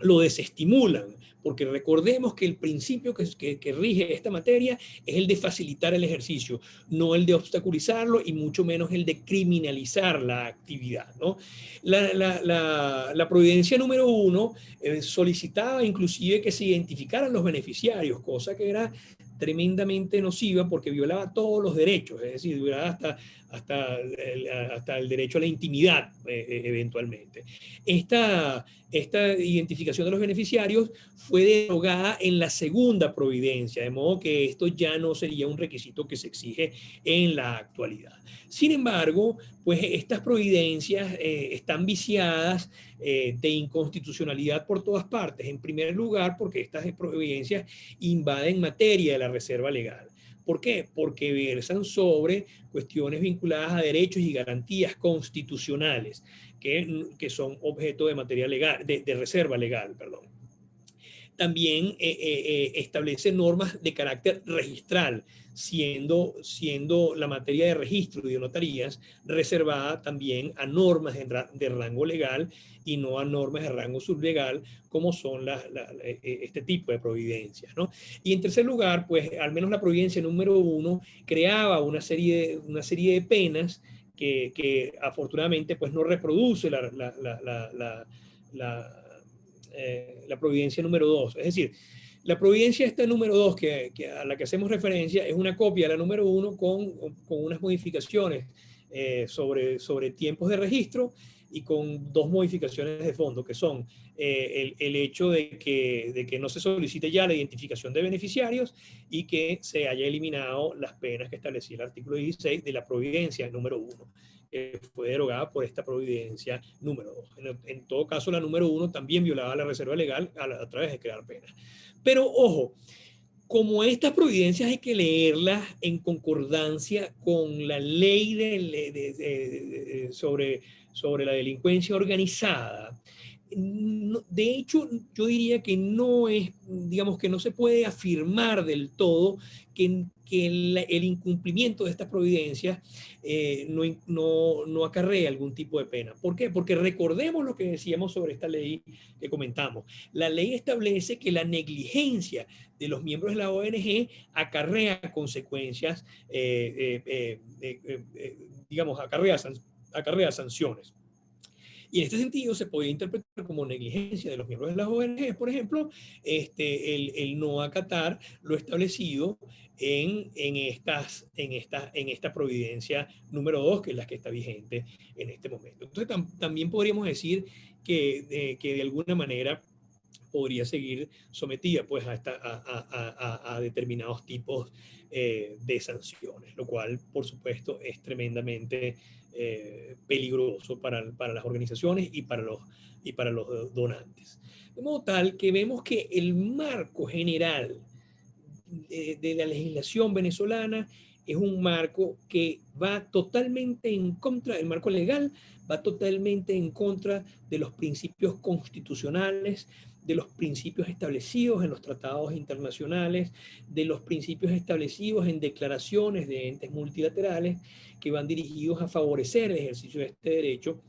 lo desestimulan, porque recordemos que el principio que rige esta materia es el de facilitar el ejercicio, no el de obstaculizarlo, y mucho menos el de criminalizar la actividad, ¿no? La providencia número 1 solicitaba inclusive que se identificaran los beneficiarios, cosa que era tremendamente nociva porque violaba todos los derechos, es decir, violaba hasta el derecho a la intimidad eventualmente. Esta identificación de los beneficiarios fue derogada en la segunda providencia, de modo que esto ya no sería un requisito que se exige en la actualidad. Sin embargo, pues estas providencias están viciadas de inconstitucionalidad por todas partes. En primer lugar, porque estas providencias invaden materia de la reserva legal. ¿Por qué? Porque versan sobre cuestiones vinculadas a derechos y garantías constitucionales que son objeto de materia legal, de reserva legal, perdón. También establece normas de carácter registral, siendo la materia de registro y de notarías reservada también a normas de rango legal y no a normas de rango sublegal, como son este tipo de providencias, ¿no? Y en tercer lugar, pues al menos la providencia número 1 creaba una serie de penas que afortunadamente pues no reproduce la providencia número 2. Es decir, la providencia esta número 2 a la que hacemos referencia es una copia de la número 1 con unas modificaciones sobre tiempos de registro y con dos modificaciones de fondo, que son el hecho de que no se solicite ya la identificación de beneficiarios y que se haya eliminado las penas que establecía el artículo 16 de la providencia número 1. Fue derogada por esta providencia número 2. En todo caso, la número 1 también violaba la reserva legal a través de crear penas. Pero ojo, como estas providencias hay que leerlas en concordancia con la ley sobre la delincuencia organizada, de hecho, yo diría que no es, digamos que no se puede afirmar del todo que el incumplimiento de estas providencias no acarrea algún tipo de pena. ¿Por qué? Porque recordemos lo que decíamos sobre esta ley que comentamos. La ley establece que la negligencia de los miembros de la ONG acarrea consecuencias, digamos, acarrea sanciones. Y en este sentido se podría interpretar como negligencia de los miembros de las ONG, por ejemplo, el no acatar lo establecido en esta providencia número 2, que es la que está vigente en este momento. Entonces también podríamos decir que de alguna manera podría seguir sometida pues a determinados tipos de sanciones, lo cual por supuesto es tremendamente peligroso para las organizaciones y para los donantes. De modo tal que vemos que el marco general de la legislación venezolana es un marco que va totalmente en contra, el marco legal va totalmente en contra de los principios constitucionales, de los principios establecidos en los tratados internacionales, de los principios establecidos en declaraciones de entes multilaterales que van dirigidos a favorecer el ejercicio de este derecho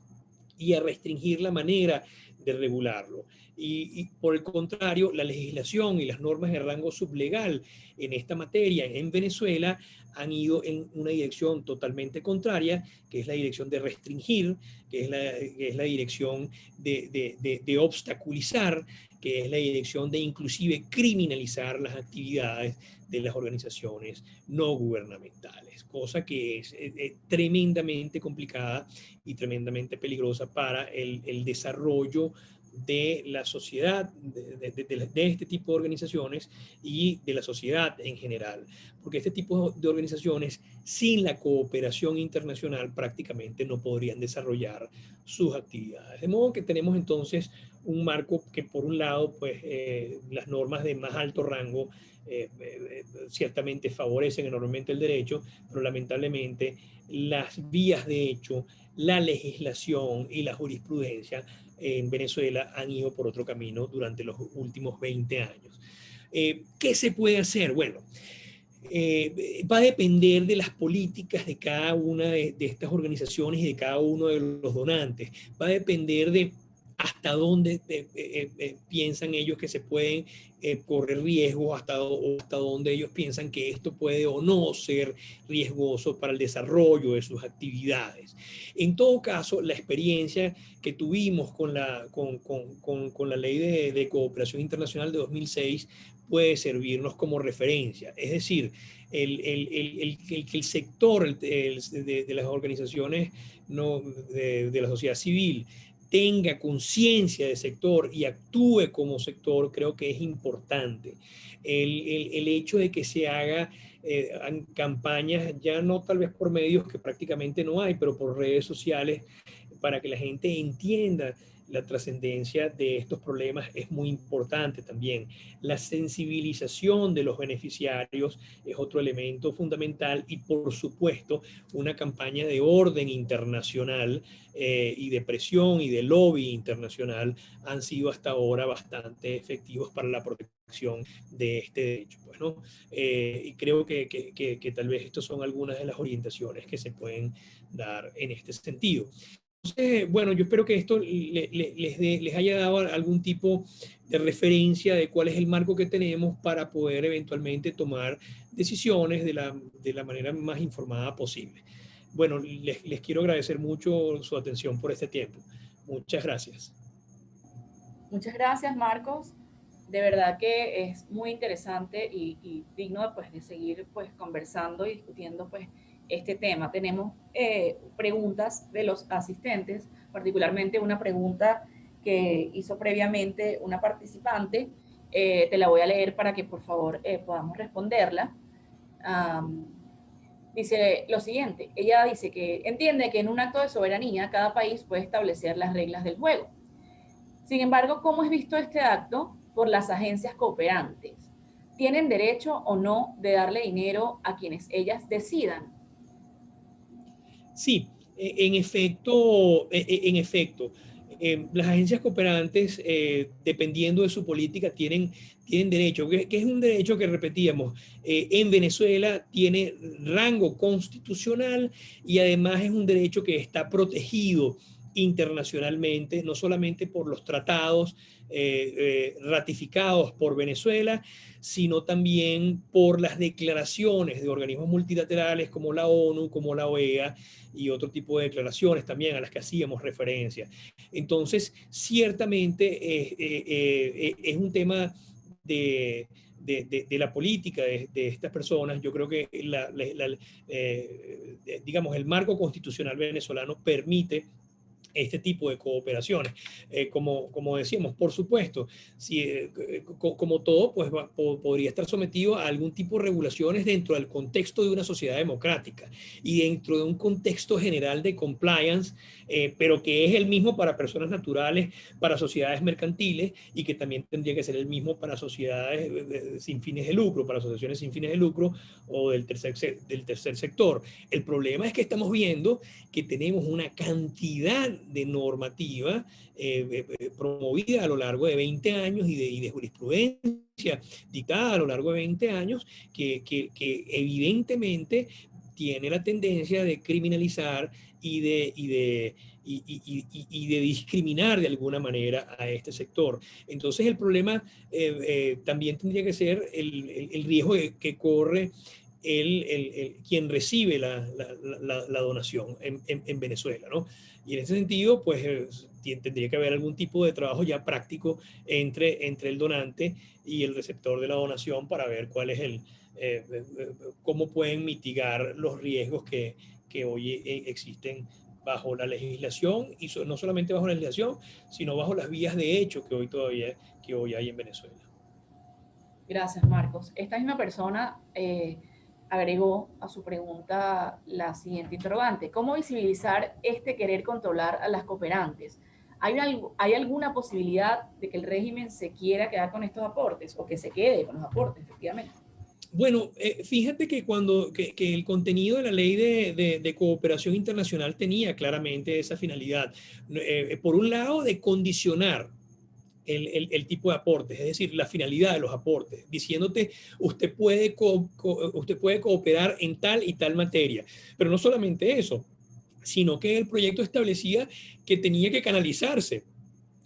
y a restringir la manera de regularlo. Y por el contrario, la legislación y las normas de rango sublegal en esta materia en Venezuela han ido en una dirección totalmente contraria, que es la dirección de restringir, que es la dirección de obstaculizar, que es la dirección de inclusive criminalizar las actividades de las organizaciones no gubernamentales, cosa que es tremendamente complicada y tremendamente peligrosa para el desarrollo de la sociedad, de este tipo de organizaciones y de la sociedad en general, porque este tipo de organizaciones sin la cooperación internacional prácticamente no podrían desarrollar sus actividades. De modo que tenemos entonces un marco que por un lado pues las normas de más alto rango ciertamente favorecen enormemente el derecho, pero lamentablemente las vías de hecho, la legislación y la jurisprudencia en Venezuela han ido por otro camino durante los últimos 20 años. ¿Qué se puede hacer? Bueno, va a depender de las políticas de cada una de estas organizaciones y de cada uno de los donantes. Va a depender de hasta dónde piensan ellos que se pueden correr riesgos, hasta dónde ellos piensan que esto puede o no ser riesgoso para el desarrollo de sus actividades. En todo caso, la experiencia que tuvimos con la Ley de Cooperación Internacional de 2006 puede servirnos como referencia. Es decir, que el sector de las organizaciones de la sociedad civil tenga conciencia de sector y actúe como sector, creo que es importante. El hecho de que se haga campañas, ya no tal vez por medios que prácticamente no hay, pero por redes sociales, para que la gente entienda la trascendencia de estos problemas es muy importante también. La sensibilización de los beneficiarios es otro elemento fundamental y, por supuesto, una campaña de orden internacional y de presión y de lobby internacional han sido hasta ahora bastante efectivos para la protección de este derecho. Pues, ¿no? Y creo que tal vez estas son algunas de las orientaciones que se pueden dar en este sentido. Entonces, bueno, yo espero que esto les haya dado algún tipo de referencia de cuál es el marco que tenemos para poder eventualmente tomar decisiones de la manera más informada posible. Bueno, les quiero agradecer mucho su atención por este tiempo. Muchas gracias. Muchas gracias, Marcos. De verdad que es muy interesante y digno pues, de seguir pues, conversando y discutiendo pues, este tema. Tenemos preguntas de los asistentes, particularmente una pregunta que hizo previamente una participante. Te la voy a leer para que por favor podamos responderla. Dice lo siguiente, ella dice que entiende que en un acto de soberanía cada país puede establecer las reglas del juego. Sin embargo, ¿cómo es visto este acto por las agencias cooperantes? ¿Tienen derecho o no de darle dinero a quienes ellas decidan? Sí, en efecto, las agencias cooperantes, dependiendo de su política, tienen derecho, que es un derecho que repetíamos, en Venezuela tiene rango constitucional y además es un derecho que está protegido internacionalmente, no solamente por los tratados ratificados por Venezuela, sino también por las declaraciones de organismos multilaterales como la ONU, como la OEA, y otro tipo de declaraciones también a las que hacíamos referencia. Entonces, ciertamente es un tema de la política de estas personas. Yo creo que digamos, el marco constitucional venezolano permite este tipo de cooperaciones. Como decíamos, por supuesto, si, como todo, pues podría estar sometido a algún tipo de regulaciones dentro del contexto de una sociedad democrática y dentro de un contexto general de compliance, pero que es el mismo para personas naturales, para sociedades mercantiles y que también tendría que ser el mismo para sociedades sin fines de lucro, para asociaciones sin fines de lucro o del tercer sector. El problema es que estamos viendo que tenemos una cantidad de normativa promovida a lo largo de 20 años y de jurisprudencia dictada a lo largo de 20 años que evidentemente tiene la tendencia de criminalizar y de discriminar de alguna manera a este sector. Entonces el problema también tendría que ser el riesgo que corre quien recibe la donación en Venezuela, ¿no? Y en ese sentido, pues tendría que haber algún tipo de trabajo ya práctico entre el donante y el receptor de la donación para ver cuál es cómo pueden mitigar los riesgos que hoy existen bajo la legislación, y no solamente bajo la legislación, sino bajo las vías de hecho que hoy hay en Venezuela. Gracias, Marcos. Esta misma persona agregó a su pregunta la siguiente interrogante. ¿Cómo visibilizar este querer controlar a las cooperantes? ¿Hay alguna posibilidad de que el régimen se quiera quedar con estos aportes o que se quede con los aportes, efectivamente? Bueno, fíjate que que el contenido de la ley de cooperación internacional tenía claramente esa finalidad. Por un lado, de condicionar el tipo de aportes, es decir, la finalidad de los aportes, diciéndote usted puede cooperar en tal y tal materia. Pero no solamente eso, sino que el proyecto establecía que tenía que canalizarse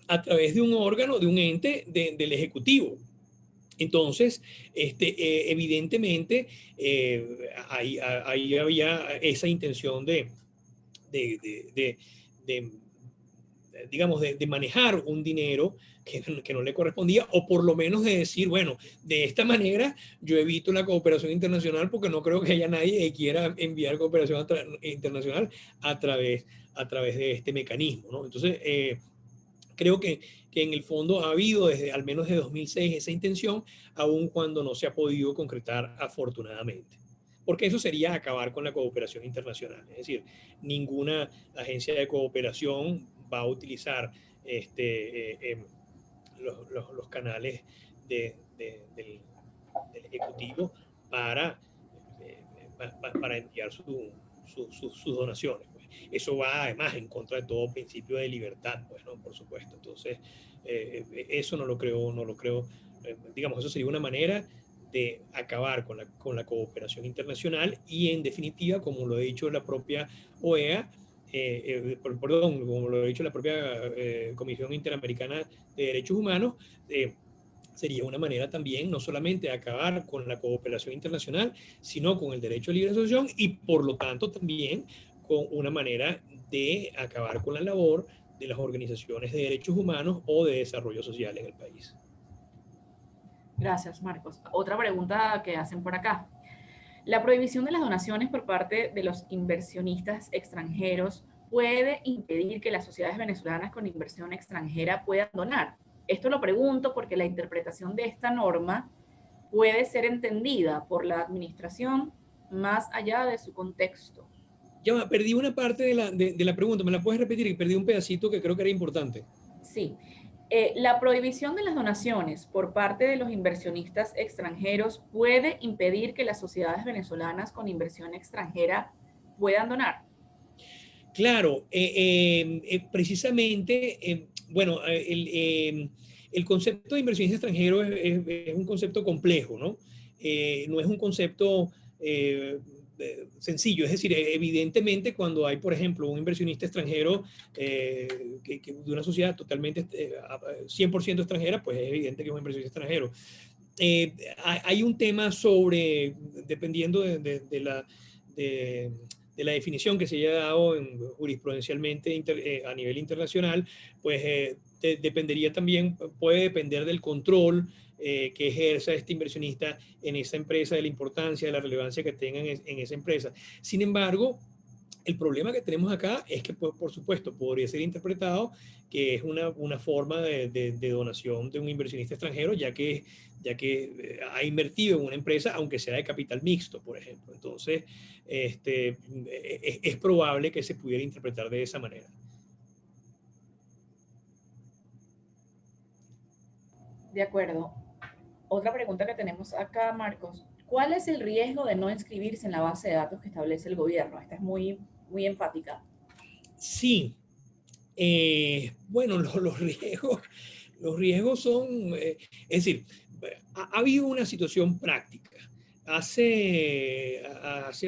a través de un órgano, de un ente del Ejecutivo. Entonces, evidentemente, ahí había esa intención de, de, de, digamos, de manejar un dinero que no le correspondía, o por lo menos de decir, bueno, de esta manera yo evito la cooperación internacional porque no creo que haya nadie que quiera enviar cooperación internacional a través de este mecanismo, ¿no? Entonces, creo que en el fondo ha habido desde al menos de 2006 esa intención, aun cuando no se ha podido concretar afortunadamente. Porque eso sería acabar con la cooperación internacional. Es decir, ninguna agencia de cooperación va a utilizar los canales del Ejecutivo para, eh, para enviar sus donaciones. Pues. Eso va además en contra de todo principio de libertad, pues, ¿no? Por supuesto. Entonces, eso no lo creo, digamos, eso sería una manera de acabar con la cooperación internacional y en definitiva, como lo ha dicho la propia OEA, perdón, como lo ha dicho la propia Comisión Interamericana de Derechos Humanos, sería una manera también no solamente de acabar con la cooperación internacional, sino con el derecho a libre asociación y por lo tanto también con una manera de acabar con la labor de las organizaciones de derechos humanos o de desarrollo social en el país. Gracias, Marcos. Otra pregunta que hacen por acá. La prohibición de las donaciones por parte de los inversionistas extranjeros puede impedir que las sociedades venezolanas con inversión extranjera puedan donar. Esto lo pregunto porque la interpretación de esta norma puede ser entendida por la administración más allá de su contexto. Ya perdí una parte de la pregunta, ¿me la puedes repetir? Perdí un pedacito que creo que era importante. Sí. La prohibición de las donaciones por parte de los inversionistas extranjeros puede impedir que las sociedades venezolanas con inversión extranjera puedan donar. Claro, precisamente, bueno, el concepto de inversionista extranjero es un concepto complejo, ¿no? No es un concepto sencillo, es decir, evidentemente cuando hay, por ejemplo, un inversionista extranjero de una sociedad totalmente 100% extranjera, pues es evidente que es un inversionista extranjero. Hay un tema sobre, dependiendo de, de la definición que se haya dado jurisprudencialmente a nivel internacional, pues dependería también, puede depender del control que ejerza este inversionista en esa empresa, de la importancia, de la relevancia que tenga en esa empresa. Sin embargo, el problema que tenemos acá es que, pues, por supuesto, podría ser interpretado que es una forma de donación de un inversionista extranjero, ya que ha invertido en una empresa, aunque sea de capital mixto, por ejemplo. Entonces, es probable que se pudiera interpretar de esa manera. De acuerdo. Otra pregunta que tenemos acá, Marcos. ¿Cuál es el riesgo de no inscribirse en la base de datos que establece el gobierno? Esta es muy enfática. Sí, bueno, los riesgos son, es decir, ha habido una situación práctica. Hace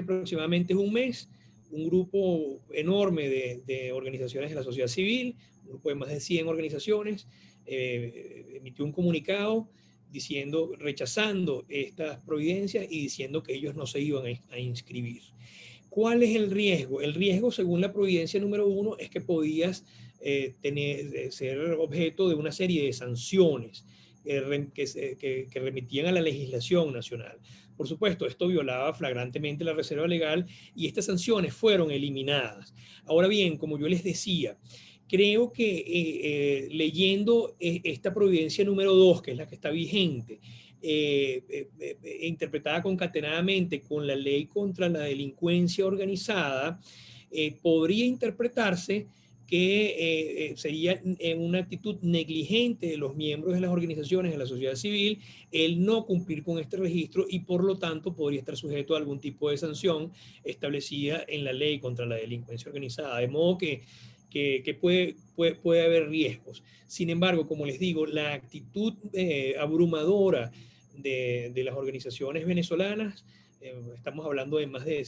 aproximadamente un mes, un grupo enorme de organizaciones de la sociedad civil, un grupo de más de 100 organizaciones, emitió un comunicado diciendo, rechazando estas providencias y diciendo que ellos no se iban a inscribir. ¿Cuál es el riesgo? El riesgo, según la providencia número 1, es que podías ser objeto de una serie de sanciones que remitían a la legislación nacional. Por supuesto, esto violaba flagrantemente la reserva legal y estas sanciones fueron eliminadas. Ahora bien, como yo les decía, creo que leyendo esta providencia número 2, que es la que está vigente, interpretada concatenadamente con la ley contra la delincuencia organizada, podría interpretarse que sería una actitud negligente de los miembros de las organizaciones de la sociedad civil el no cumplir con este registro y por lo tanto podría estar sujeto a algún tipo de sanción establecida en la ley contra la delincuencia organizada. De modo que puede haber riesgos. Sin embargo, como les digo, la actitud abrumadora de las organizaciones venezolanas, estamos hablando de más de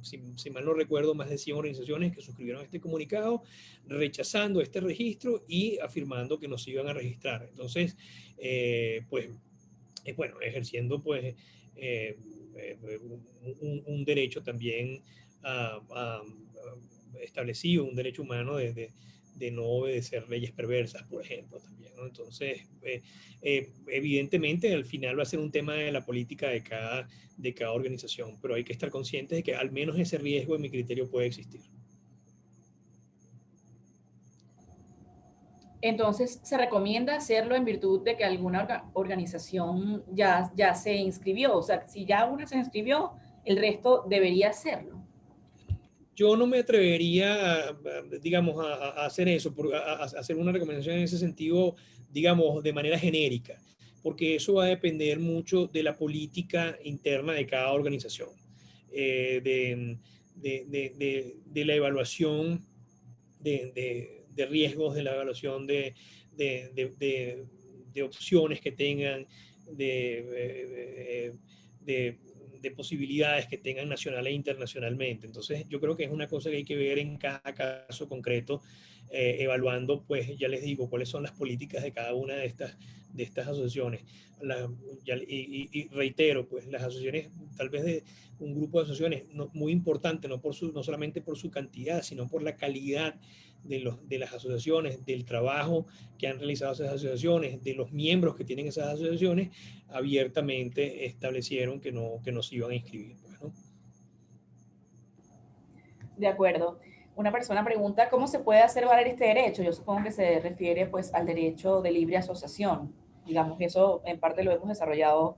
si mal no recuerdo, más de 100 organizaciones que suscribieron este comunicado, rechazando este registro y afirmando que no se iban a registrar. Entonces, pues, bueno, ejerciendo pues un derecho también establecido, un derecho humano de no obedecer leyes perversas, por ejemplo, también, ¿no? Entonces, evidentemente, al final va a ser un tema de la política de cada organización, pero hay que estar conscientes de que al menos ese riesgo, en mi criterio, puede existir. Entonces, se recomienda hacerlo en virtud de que alguna organización ya se inscribió. O sea, si ya una se inscribió, el resto debería hacerlo. Yo no me atrevería, digamos, a hacer eso, a hacer una recomendación en ese sentido, digamos, de manera genérica, porque eso va a depender mucho de la política interna de cada organización, de la evaluación de riesgos, de la evaluación de opciones que tengan, de posibilidades que tengan nacional e internacionalmente. Entonces, yo creo que es una cosa que hay que ver en cada caso concreto, evaluando, pues, ya les digo, cuáles son las políticas de cada una de estas asociaciones. Y reitero, pues, las asociaciones, tal vez de un grupo de asociaciones muy importante, no solamente por su cantidad, sino por la calidad de las asociaciones, del trabajo que han realizado esas asociaciones, de los miembros que tienen esas asociaciones, abiertamente establecieron que no se iban a inscribir. Pues, ¿no? De acuerdo. Una persona pregunta, ¿cómo se puede hacer valer este derecho? Yo supongo que se refiere pues al derecho de libre asociación. Digamos que eso en parte lo hemos desarrollado.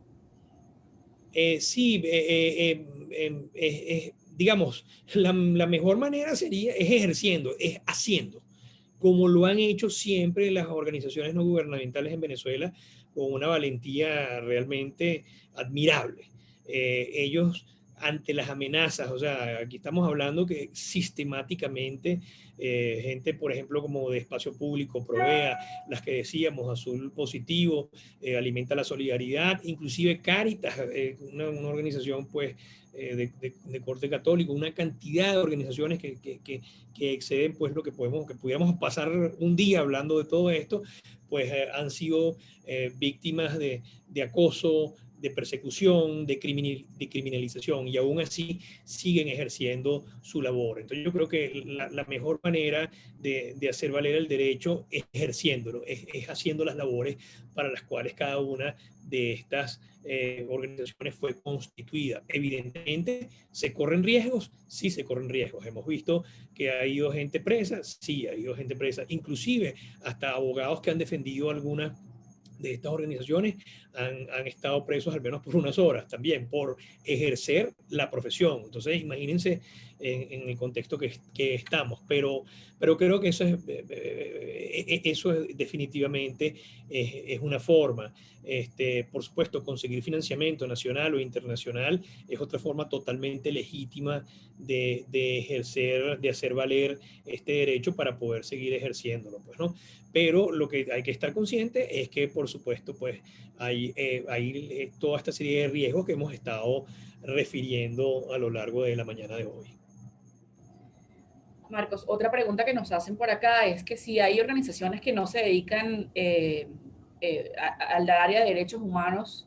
Sí, digamos, la mejor manera es ejerciendo, es haciendo, como lo han hecho siempre las organizaciones no gubernamentales en Venezuela, con una valentía realmente admirable. Ellos, ante las amenazas, o sea, aquí estamos hablando que sistemáticamente gente, por ejemplo, como de Espacio Público, Provea, las que decíamos, Azul Positivo, Alimenta la Solidaridad, inclusive Cáritas, una organización pues de corte católico, una cantidad de organizaciones que exceden pues lo que pudiéramos pasar un día hablando de todo esto, pues han sido víctimas de acoso, de persecución, de criminalización, y aún así siguen ejerciendo su labor. Entonces yo creo que la mejor manera de hacer valer el derecho es ejerciéndolo, es haciendo las labores para las cuales cada una de estas organizaciones fue constituida. Evidentemente, ¿se corren riesgos? Sí, se corren riesgos. Hemos visto que ha ido gente presa, sí, ha ido gente presa, inclusive hasta abogados que han defendido algunas de estas organizaciones han estado presos al menos por unas horas también por ejercer la profesión. Entonces, imagínense en el contexto que estamos, pero creo que eso es definitivamente es una forma. Por supuesto, conseguir financiamiento nacional o internacional es otra forma totalmente legítima de ejercer, de hacer valer este derecho para poder seguir ejerciéndolo, pues, ¿no? Pero lo que hay que estar consciente es que, por supuesto, pues hay toda esta serie de riesgos que hemos estado refiriendo a lo largo de la mañana de hoy. Marcos, otra pregunta que nos hacen por acá es que si hay organizaciones que no se dedican al área de derechos humanos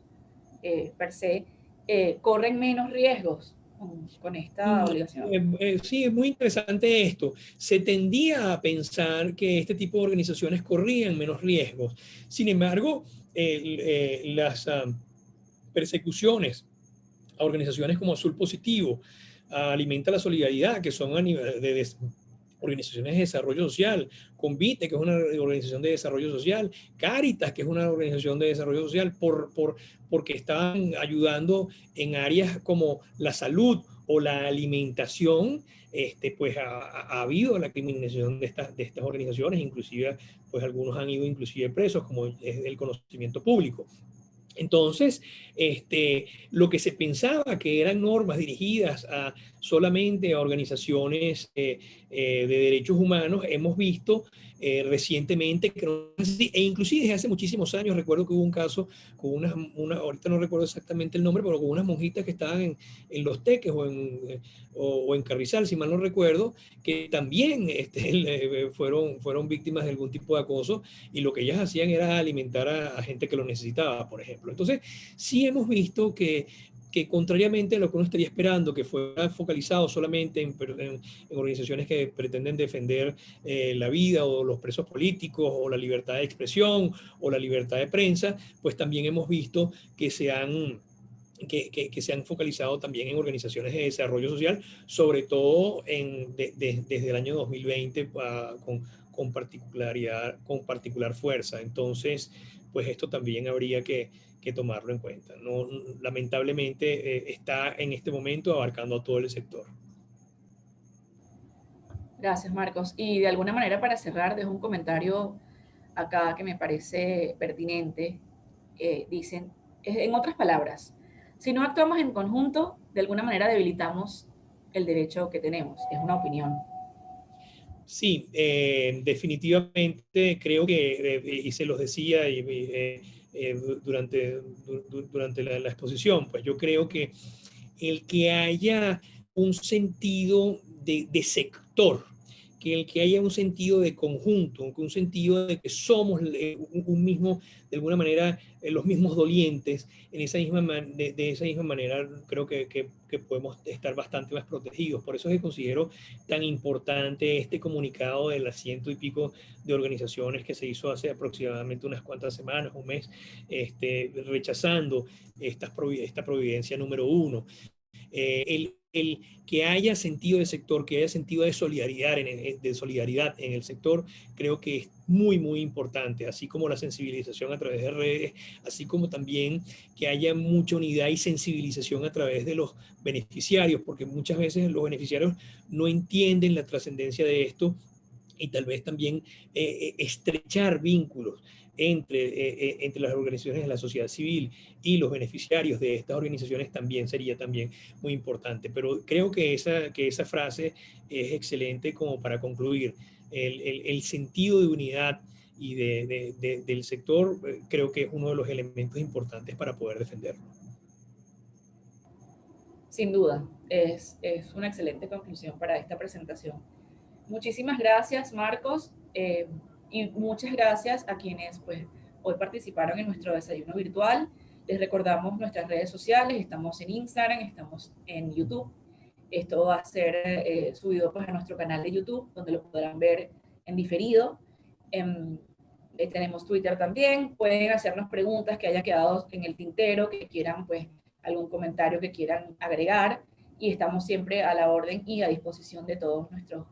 per se, corren menos riesgos con esta obligación. Sí, es muy interesante esto. Se tendía a pensar que este tipo de organizaciones corrían menos riesgos. Sin embargo, las persecuciones a organizaciones como Azul Positivo, Alimenta la Solidaridad, que son a nivel de organizaciones de desarrollo social, Convite, que es una organización de desarrollo social, Cáritas, que es una organización de desarrollo social, porque estaban ayudando en áreas como la salud o la alimentación. Pues ha habido la criminalización de estas organizaciones, inclusive pues algunos han ido inclusive presos, como es el conocimiento público. Entonces, lo que se pensaba que eran normas dirigidas a solamente a organizaciones de derechos humanos. Hemos visto recientemente, e inclusive desde hace muchísimos años, recuerdo que hubo un caso con ahorita no recuerdo exactamente el nombre, pero con unas monjitas que estaban en Los Teques o en Carrizal, si mal no recuerdo, que también fueron víctimas de algún tipo de acoso, y lo que ellas hacían era alimentar a gente que lo necesitaba, por ejemplo. Entonces, sí hemos visto que contrariamente a lo que uno estaría esperando, que fuera focalizado solamente en organizaciones que pretenden defender la vida o los presos políticos o la libertad de expresión o la libertad de prensa, pues también hemos visto que se han focalizado también en organizaciones de desarrollo social, sobre todo desde el año 2020 con particular fuerza. Entonces, pues esto también habría que tomarlo en cuenta. No, lamentablemente está en este momento abarcando a todo el sector. Gracias, Marcos. Y de alguna manera, para cerrar, dejo un comentario acá que me parece pertinente. Dicen, en otras palabras, si no actuamos en conjunto, de alguna manera debilitamos el derecho que tenemos. Es una opinión. Sí, definitivamente creo que, y se los decía durante la exposición, pues yo creo que el que haya un sentido de sector, que el que haya un sentido de conjunto, un sentido de que somos un mismo, de alguna manera, los mismos dolientes, de esa misma manera creo que podemos estar bastante más protegidos. Por eso es que considero tan importante este comunicado de las 100 y pico de organizaciones que se hizo hace aproximadamente unas cuantas semanas, un mes, rechazando esta providencia número 1. El que haya sentido de sector, que haya sentido de solidaridad en el sector, creo que es muy, muy importante, así como la sensibilización a través de redes, así como también que haya mucha unidad y sensibilización a través de los beneficiarios, porque muchas veces los beneficiarios no entienden la trascendencia de esto, y tal vez también estrechar vínculos entre las organizaciones de la sociedad civil y los beneficiarios de estas organizaciones sería también muy importante. Pero creo que esa frase es excelente como para concluir. El sentido de unidad y del sector creo que es uno de los elementos importantes para poder defenderlo. Sin duda, es una excelente conclusión para esta presentación. Muchísimas gracias, Marcos, y muchas gracias a quienes pues, hoy participaron en nuestro desayuno virtual. Les recordamos nuestras redes sociales, estamos en Instagram, estamos en YouTube. Esto va a ser subido pues, a nuestro canal de YouTube, donde lo podrán ver en diferido. Tenemos Twitter también, pueden hacernos preguntas que haya quedado en el tintero, que quieran, pues, algún comentario que quieran agregar, y estamos siempre a la orden y a disposición de todos nuestros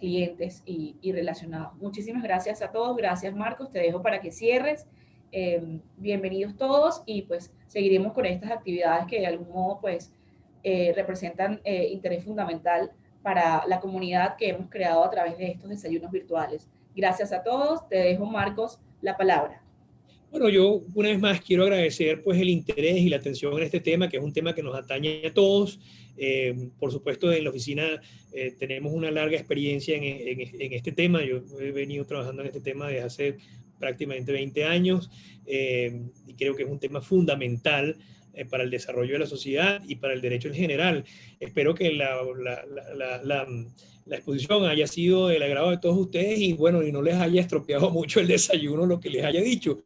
clientes y relacionados. Muchísimas gracias a todos, gracias Marcos, te dejo para que cierres. Bienvenidos todos y pues seguiremos con estas actividades que de algún modo pues representan interés fundamental para la comunidad que hemos creado a través de estos desayunos virtuales. Gracias a todos, te dejo Marcos la palabra. Bueno, yo una vez más quiero agradecer pues el interés y la atención en este tema, que es un tema que nos atañe a todos. Por supuesto, en la oficina tenemos una larga experiencia en este tema. Yo he venido trabajando en este tema desde hace prácticamente 20 años y creo que es un tema fundamental para el desarrollo de la sociedad y para el derecho en general. Espero que la exposición haya sido del agrado de todos ustedes y bueno, y no les haya estropeado mucho el desayuno lo que les haya dicho.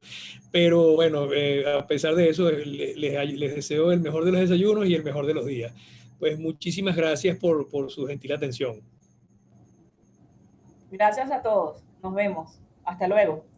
Pero bueno, a pesar de eso, les deseo el mejor de los desayunos y el mejor de los días. Pues muchísimas gracias por su gentil atención. Gracias a todos. Nos vemos. Hasta luego.